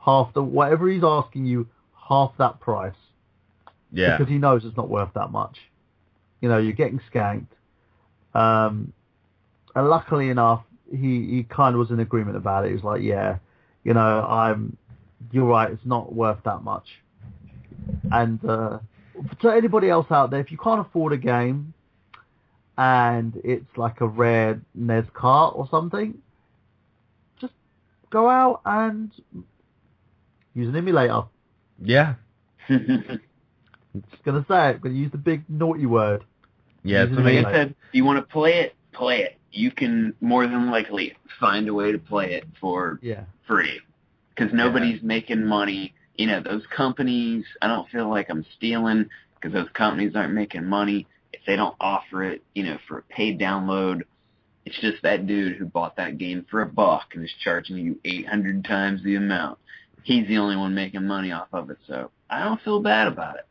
half the whatever he's asking you, half that price, Yeah. because he knows it's not worth that much. You're getting skanked. And luckily enough, he kind of was in agreement about it. He was like, yeah, you're right, it's not worth that much. And to anybody else out there, if you can't afford a game and it's like a rare NES cart or something, just go out and use an emulator. Yeah. I'm just going to say it, I'm going to use the big naughty word. Yeah, Use it's an Like I emulator. said, if you want to play it, play it. You can more than likely find a way to play it for Yeah. free. Because nobody's making money. Those companies, I don't feel like I'm stealing because those companies aren't making money if they don't offer it, for a paid download. It's just that dude who bought that game for $1 and is charging you 800 times the amount. He's the only one making money off of it, so I don't feel bad about it.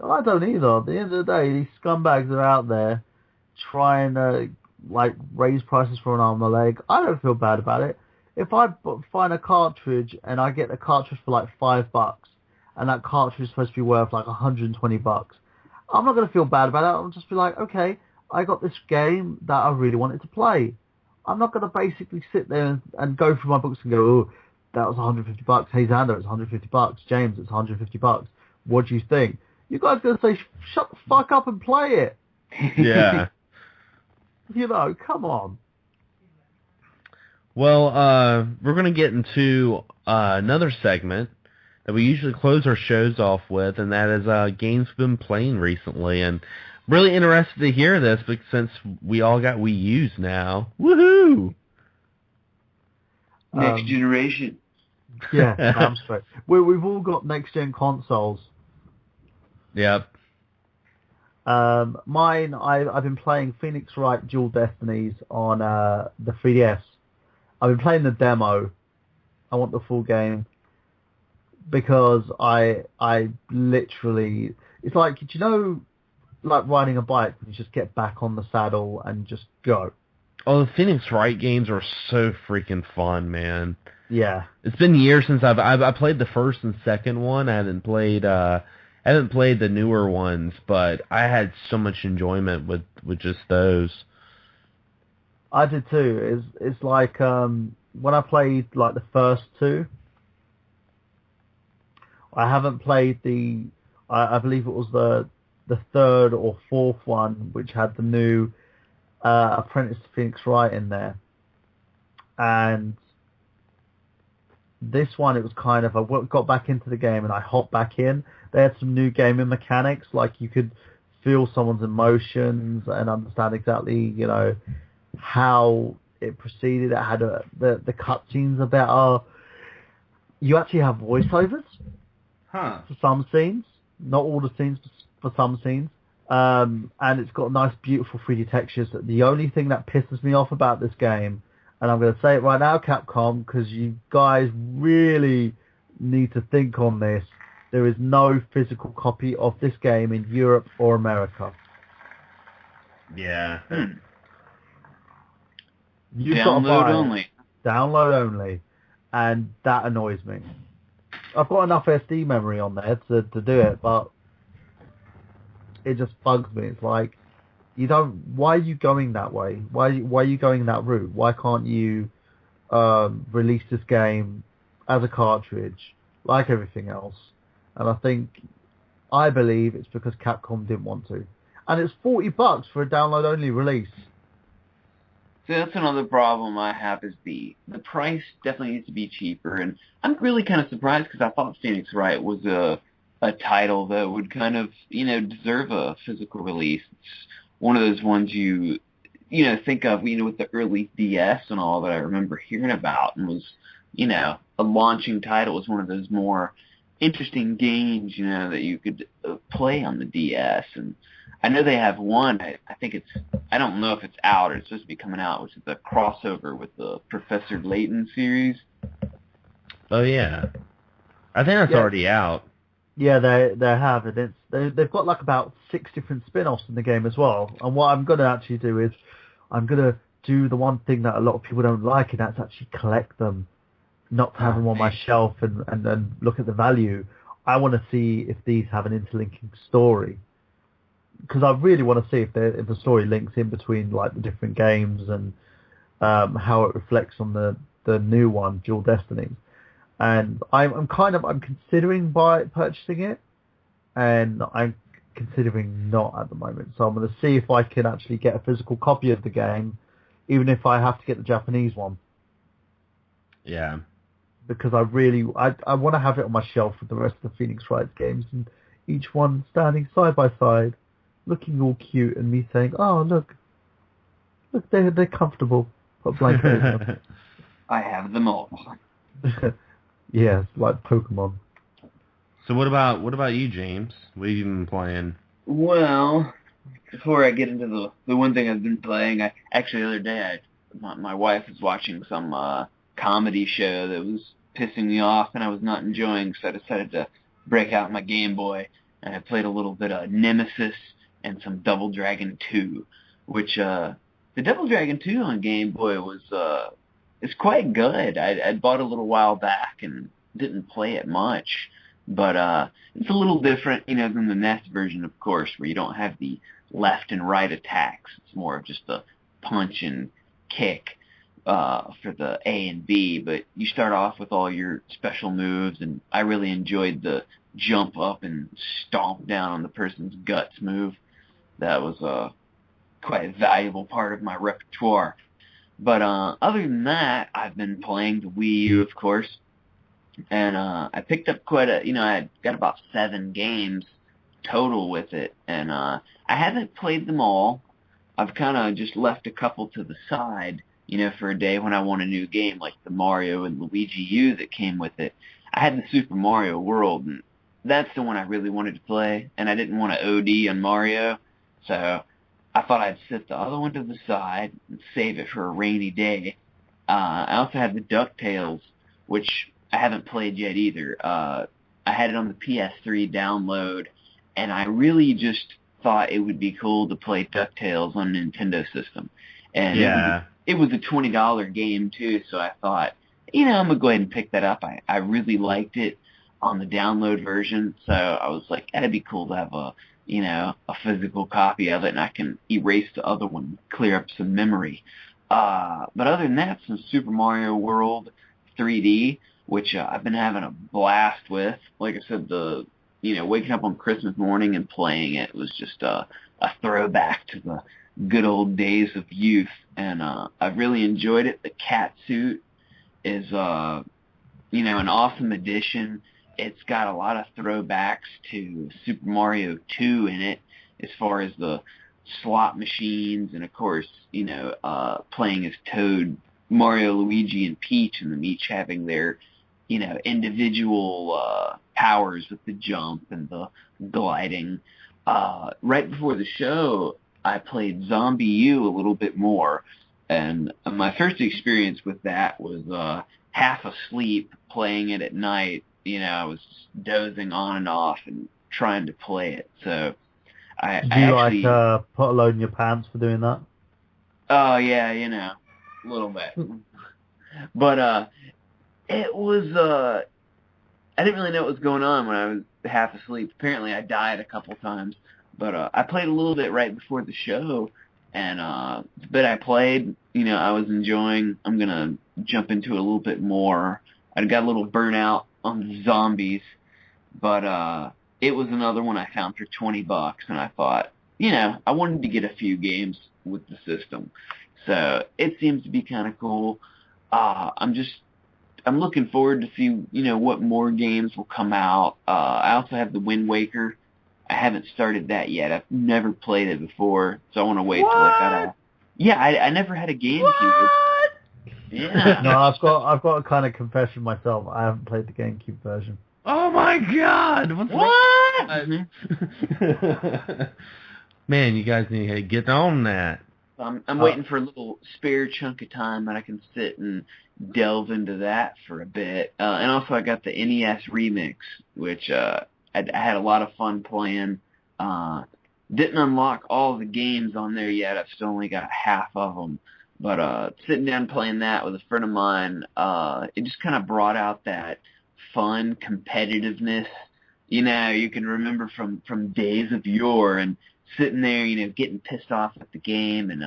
I don't either. At the end of the day, these scumbags are out there trying to raise prices for an arm and a leg. I don't feel bad about it. If I find a cartridge and I get the cartridge for like $5, and that cartridge is supposed to be worth like $120, I'm not going to feel bad about it. I'll just be like, okay, I got this game that I really wanted to play. I'm not going to basically sit there and go through my books and go, oh, that was $150. Hey, Xander, it's $150. James, it's $150. What do you think? You guys are going to say, shut the fuck up and play it. Yeah. Come on. Well, we're going to get into another segment that we usually close our shows off with, and that is games we've been playing recently. And really interested to hear this, because since we all got Wii U's now, woohoo! Next generation. Yeah, damn straight. We've all got next-gen consoles. Yep. Mine, I've been playing Phoenix Wright Dual Destinies on the 3DS. I've been playing the demo. I want the full game because I literally, it's like, like riding a bike, you just get back on the saddle and just go. Oh, the Phoenix Wright games are so freaking fun, man. Yeah. It's been years since I played the first and second one. I haven't played the newer ones, but I had so much enjoyment with just those. I did too. It's like when I played like the first two, I haven't played I believe it was the third or fourth one, which had the new Apprentice to Phoenix Wright in there. And this one, it was kind of, I got back into the game and I hopped back in. They had some new gaming mechanics, like you could feel someone's emotions and understand exactly, how it proceeded. It had the cutscenes are better. You actually have voiceovers for some scenes, not all the scenes, for some scenes. And it's got nice, beautiful 3D textures. The only thing that pisses me off about this game, and I'm going to say it right now, Capcom, because you guys really need to think on this, there is no physical copy of this game in Europe or America. Yeah. You've Download got to buy only. Download only, and that annoys me. I've got enough SD memory on there to do it, but it just bugs me. It's like, why are you going that way? Why are you going that route? Why can't you release this game as a cartridge like everything else? And I believe it's because Capcom didn't want to. And it's $40 for a download only release. So that's another problem I have, is the price definitely needs to be cheaper. And I'm really kind of surprised because I thought Phoenix Wright was a title that would kind of, deserve a physical release. It's one of those ones you think of, with the early DS and all that I remember hearing about, and was, a launching title. Was one of those more interesting games, that you could play on the DS. And I know they have one, I don't know if it's out or it's supposed to be coming out, which is a crossover with the Professor Layton series. Oh, yeah. I think that's already out. Yeah, they have it. They've got like about 6 different spin-offs in the game as well. And what I'm going to actually do is I'm going to do the one thing that a lot of people don't like, and that's actually collect them, not to have them on my shelf and then look at the value. I want to see if these have an interlinking story, because I really want to see if the story links in between like the different games and how it reflects on the new one, Dual Destinies. And I'm considering purchasing it, and I'm considering not at the moment. So I'm going to see if I can actually get a physical copy of the game, even if I have to get the Japanese one. Yeah. Because I want to have it on my shelf with the rest of the Phoenix Wright games, and each one standing side by side, looking all cute, and me saying, "Oh, look, they're comfortable." Put a blanket over them. I have them all. Yes, like Pokemon. So what about you, James? What have you been playing? Well, before I get into the one thing I've been playing, the other day, my wife was watching some comedy show that was pissing me off and I was not enjoying, so I decided to break out my Game Boy, and I played a little bit of Nemesis and some Double Dragon 2, which the Double Dragon 2 on Game Boy is quite good. I bought it a little while back and didn't play it much, but it's a little different, than the NES version, of course, where you don't have the left and right attacks. It's more of just a punch and kick for the A and B, but you start off with all your special moves, and I really enjoyed the jump up and stomp down on the person's guts move. That was quite a valuable part of my repertoire. But other than that, I've been playing the Wii U, of course, and I picked up I got about 7 games total with it, and I haven't played them all. I've kind of just left a couple to the side, for a day when I want a new game, like the Mario and Luigi U that came with it. I had the Super Mario World, and that's the one I really wanted to play, and I didn't want to OD on Mario, so I thought I'd set the other one to the side and save it for a rainy day. I also had the DuckTales, which I haven't played yet either. I had it on the PS3 download, and I really just thought it would be cool to play DuckTales on a Nintendo system. And Yeah. it was a $20 game, too, so I thought, I'm going to go ahead and pick that up. I really liked it on the download version, so I was like, that'd be cool to have a physical copy of it, and I can erase the other one, clear up some memory. But other than that, some Super Mario World 3D, which I've been having a blast with. Like I said, waking up on Christmas morning and playing it was just a throwback to the good old days of youth, and I've really enjoyed it. The cat suit is, an awesome addition. It's got a lot of throwbacks to Super Mario 2 in it, as far as the slot machines, and of course, playing as Toad, Mario, Luigi, and Peach, and them each having their, individual powers with the jump and the gliding. Right before the show, I played Zombie U a little bit more, and my first experience with that was half asleep playing it at night. I was dozing on and off and trying to play it. So Did you put a load in your pants for doing that? Oh yeah, a little bit. But it was I didn't really know what was going on when I was half asleep. Apparently I died a couple times. But I played a little bit right before the show, and the bit I played, I was enjoying. I'm gonna jump into it a little bit more. I got a little burnout on the zombies, but it was another one I found for $20, and I thought, I wanted to get a few games with the system, so it seems to be kind of cool. I'm looking forward to see, what more games will come out. I also have the Wind Waker. I haven't started that yet. I've never played it before, so I want to wait till I got a... Yeah, I never had a GameCube. What? Yeah. No, I've got a kind of confession myself. I haven't played the GameCube version. Oh my God! What? Mm-hmm. Man, you guys need to get on that. I'm waiting for a little spare chunk of time that I can sit and delve into that for a bit. And also I got the NES Remix, which I had a lot of fun playing. Didn't unlock all the games on there yet. I've still only got half of them. But sitting down playing that with a friend of mine, it just kind of brought out that fun competitiveness, you can remember from days of yore, and sitting there, getting pissed off at the game. And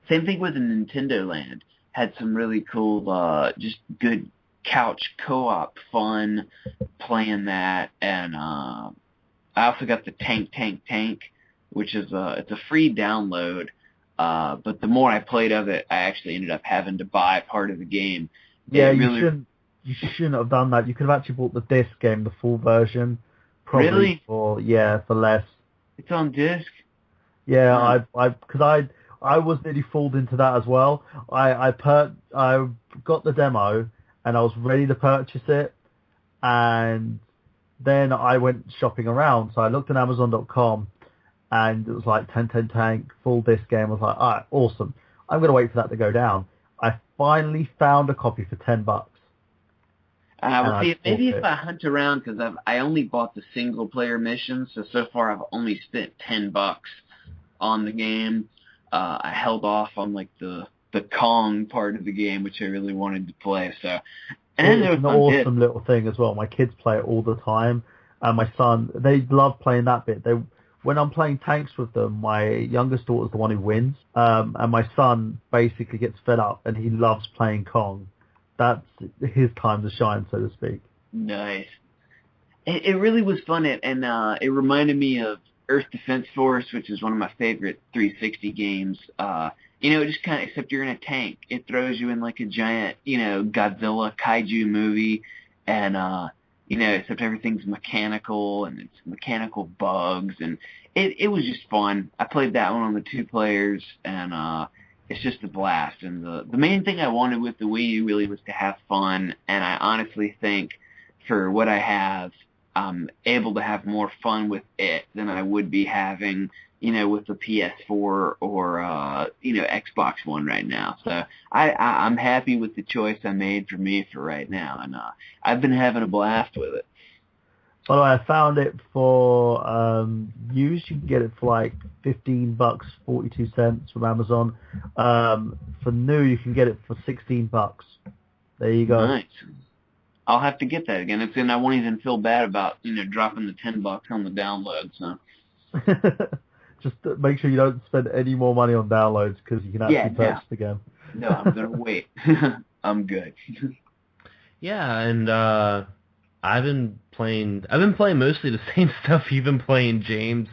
same thing with the Nintendo Land. Had some really cool, just good couch co-op fun playing that. And I also got the Tank, which is it's a free download. But the more I played of it, I actually ended up having to buy part of the game. Yeah, you shouldn't have done that. You could have actually bought the disc game, the full version, probably really? for less. It's on disc? Yeah, because I was nearly fooled into that as well. I got the demo and I was ready to purchase it, and then I went shopping around. So I looked on Amazon.com, and it was like Tank full disc game. I was like, all right, awesome. I'm gonna wait for that to go down. I finally found a copy for $10. Well, see, maybe if I hunt around, because I only bought the single player mission, so far I've only spent $10 on the game. I held off on like the Kong part of the game, which I really wanted to play. So, and it's an awesome little thing as well. My kids play it all the time, and my son, they love playing that bit. When I'm playing tanks with them, my youngest daughter's the one who wins, and my son basically gets fed up, and he loves playing Kong. That's his time to shine, so to speak. Nice. It really was fun, and it reminded me of Earth Defense Force, which is one of my favorite 360 games. Just kind of, except you're in a tank. It throws you in like a giant, Godzilla kaiju movie, and except everything's mechanical and it's mechanical bugs, and it was just fun. I played that one on the 2 players, and it's just a blast. And the main thing I wanted with the Wii U really was to have fun, and I honestly think for what I have, I'm able to have more fun with it than I would be having, with the PS4 or Xbox One right now. So I'm happy with the choice I made for me for right now, and I've been having a blast with it. By the way, I found it for used. You can get it for like $15, 42 cents from Amazon. For new, you can get it for $16. There you go. Nice. I'll have to get that again. And I won't even feel bad about dropping the $10 on the download. So just make sure you don't spend any more money on downloads, because you can actually purchase the game. No, I'm gonna wait. I'm good. Yeah, and I've been playing mostly the same stuff you've been playing, James.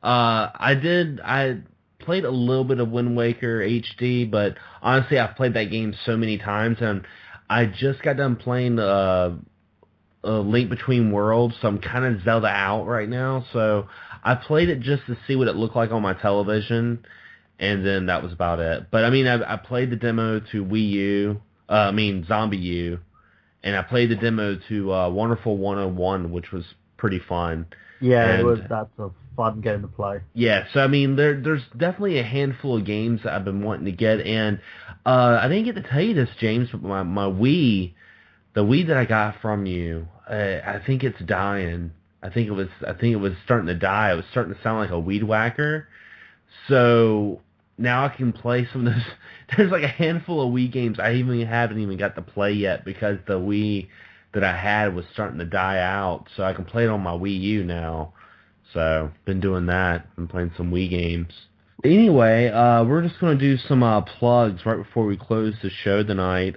I played a little bit of Wind Waker HD, but honestly, I've played that game so many times, and I just got done playing a Link Between Worlds, so I'm kind of Zelda out right now. So I played it just to see what it looked like on my television, and then that was about it. But I mean, I played the demo to Wii U, Zombie U, and I played the demo to Wonderful 101, which was pretty fun. Yeah, that's a fun game to play. Yeah, so I mean, there's definitely a handful of games that I've been wanting to get, and I didn't get to tell you this, James, but my Wii, the Wii that I got from you, I think it's dying. I think it was starting to die. It was starting to sound like a weed whacker. So now I can play some of those. There's like a handful of Wii games I haven't even got to play yet, because the Wii that I had was starting to die out. So I can play it on my Wii U now. So been doing that. Been playing some Wii games. Anyway, we're just going to do some plugs right before we close the show tonight.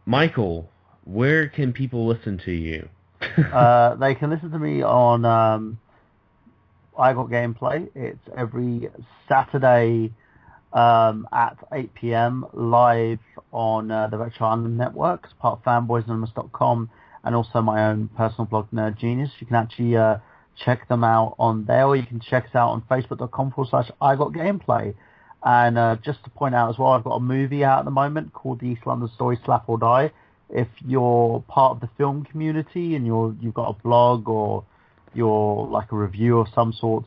Michael, where can people listen to you? They can listen to me on I Got Gameplay. It's every Saturday at 8 p.m. live on the Retro Island Network, as part of fanboysanonymous.com, and also my own personal blog, Nerd Genius. You can actually check them out on there, or you can check us out on facebook.com/I Got Gameplay. And just to point out as well, I've got a movie out at the moment called The East London Story, Slap or Die. If you're part of the film community and you've got a blog, or you're like a review of some sort,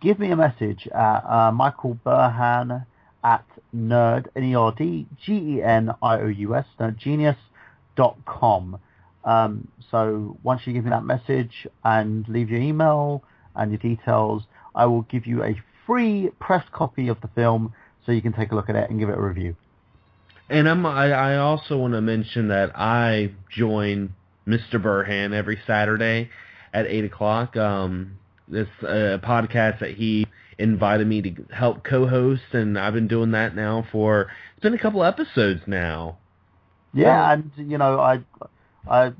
give me a message at Michael Burhan at nerd, NERDGENIOUS, nerdgenius.com. So once you give me that message and leave your email and your details, I will give you a free press copy of the film, so you can take a look at it and give it a review. And I also want to mention that I join Mr. Burhan every Saturday at 8 o'clock. This podcast that he invited me to help co-host, and I've been doing that now it's been a couple episodes now. Yeah, and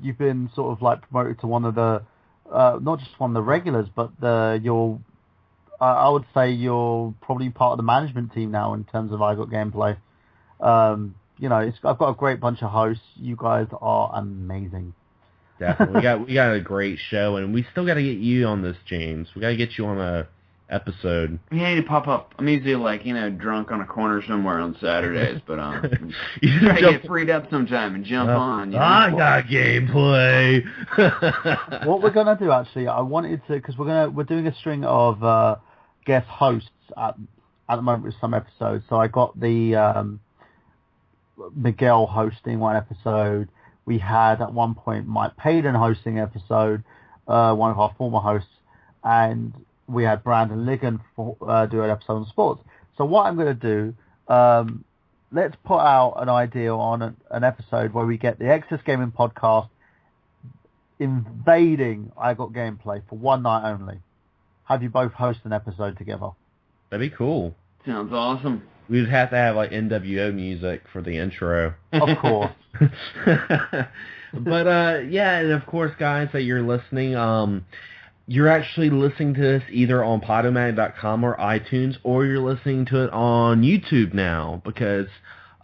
you've been sort of like promoted to one of the, not just one of the regulars, but I would say you're probably part of the management team now in terms of I Got Gameplay. I've got a great bunch of hosts. You guys are amazing. Definitely, we got a great show, and we still got to get you on this, James. We got to get you on a episode. Yeah, I need to pop up. I'm usually drunk on a corner somewhere on Saturdays, but you try to get freed up sometime and jump on. I got gameplay. What we're gonna do actually, I wanted to, because we're doing a string of guest hosts at the moment with some episodes. So I got the Miguel hosting one episode. We had at one point Mike Payden hosting an episode, one of our former hosts, and we had Brandon Ligon do an episode on sports. So what I'm going to do, let's put out an idea on an episode where we get the Excess Gaming Podcast invading I Got Gameplay for one night only. Have you both host an episode together? That'd be cool. Sounds awesome. We'd have to have like NWO music for the intro. Of course. But yeah, and of course, guys, that you're listening, you're actually listening to this either on Podomatic.com or iTunes, or you're listening to it on YouTube now, because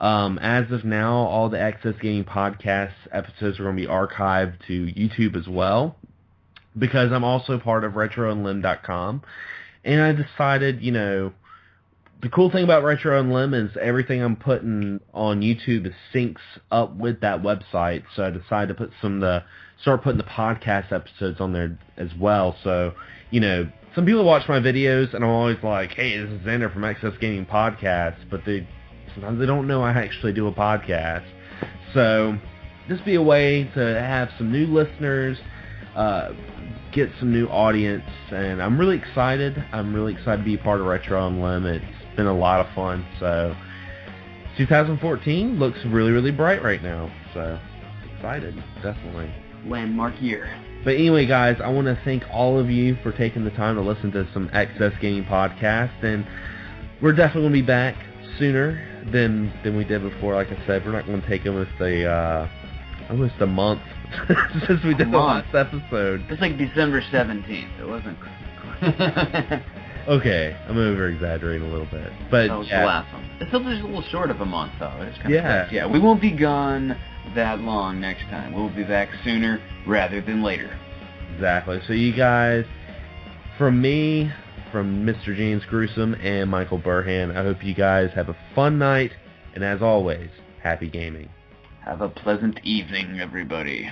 as of now, all the Excess Gaming Podcast episodes are going to be archived to YouTube as well, because I'm also part of RetroAndLim.com, and I decided, the cool thing about Retro and Lim is everything I'm putting on YouTube syncs up with that website. So I decided to start putting the podcast episodes on there as well. So, some people watch my videos and I'm always like, hey, this is Xander from Excess Gaming Podcast, but sometimes they don't know I actually do a podcast. So this be a way to have some new listeners, get some new audience, and I'm really excited. I'm really excited to be a part of Retro and Lim. It's been a lot of fun. So 2014 looks really, really bright right now. So excited, definitely. Landmark year. But anyway, guys, I want to thank all of you for taking the time to listen to some Excess Gaming Podcast, and we're definitely going to be back sooner than we did before. Like I said, we're not going to take almost a month since we did the last episode. It's like December 17th. It wasn't. Okay, I'm over-exaggerating a little bit. But that was the last one. It's still just a little short of a month, though. It's kind of yeah, we won't be gone that long next time. We'll be back sooner rather than later. Exactly. So you guys, from me, from Mr. James Gruesome and Michael Burhan, I hope you guys have a fun night, and as always, happy gaming. Have a pleasant evening, everybody.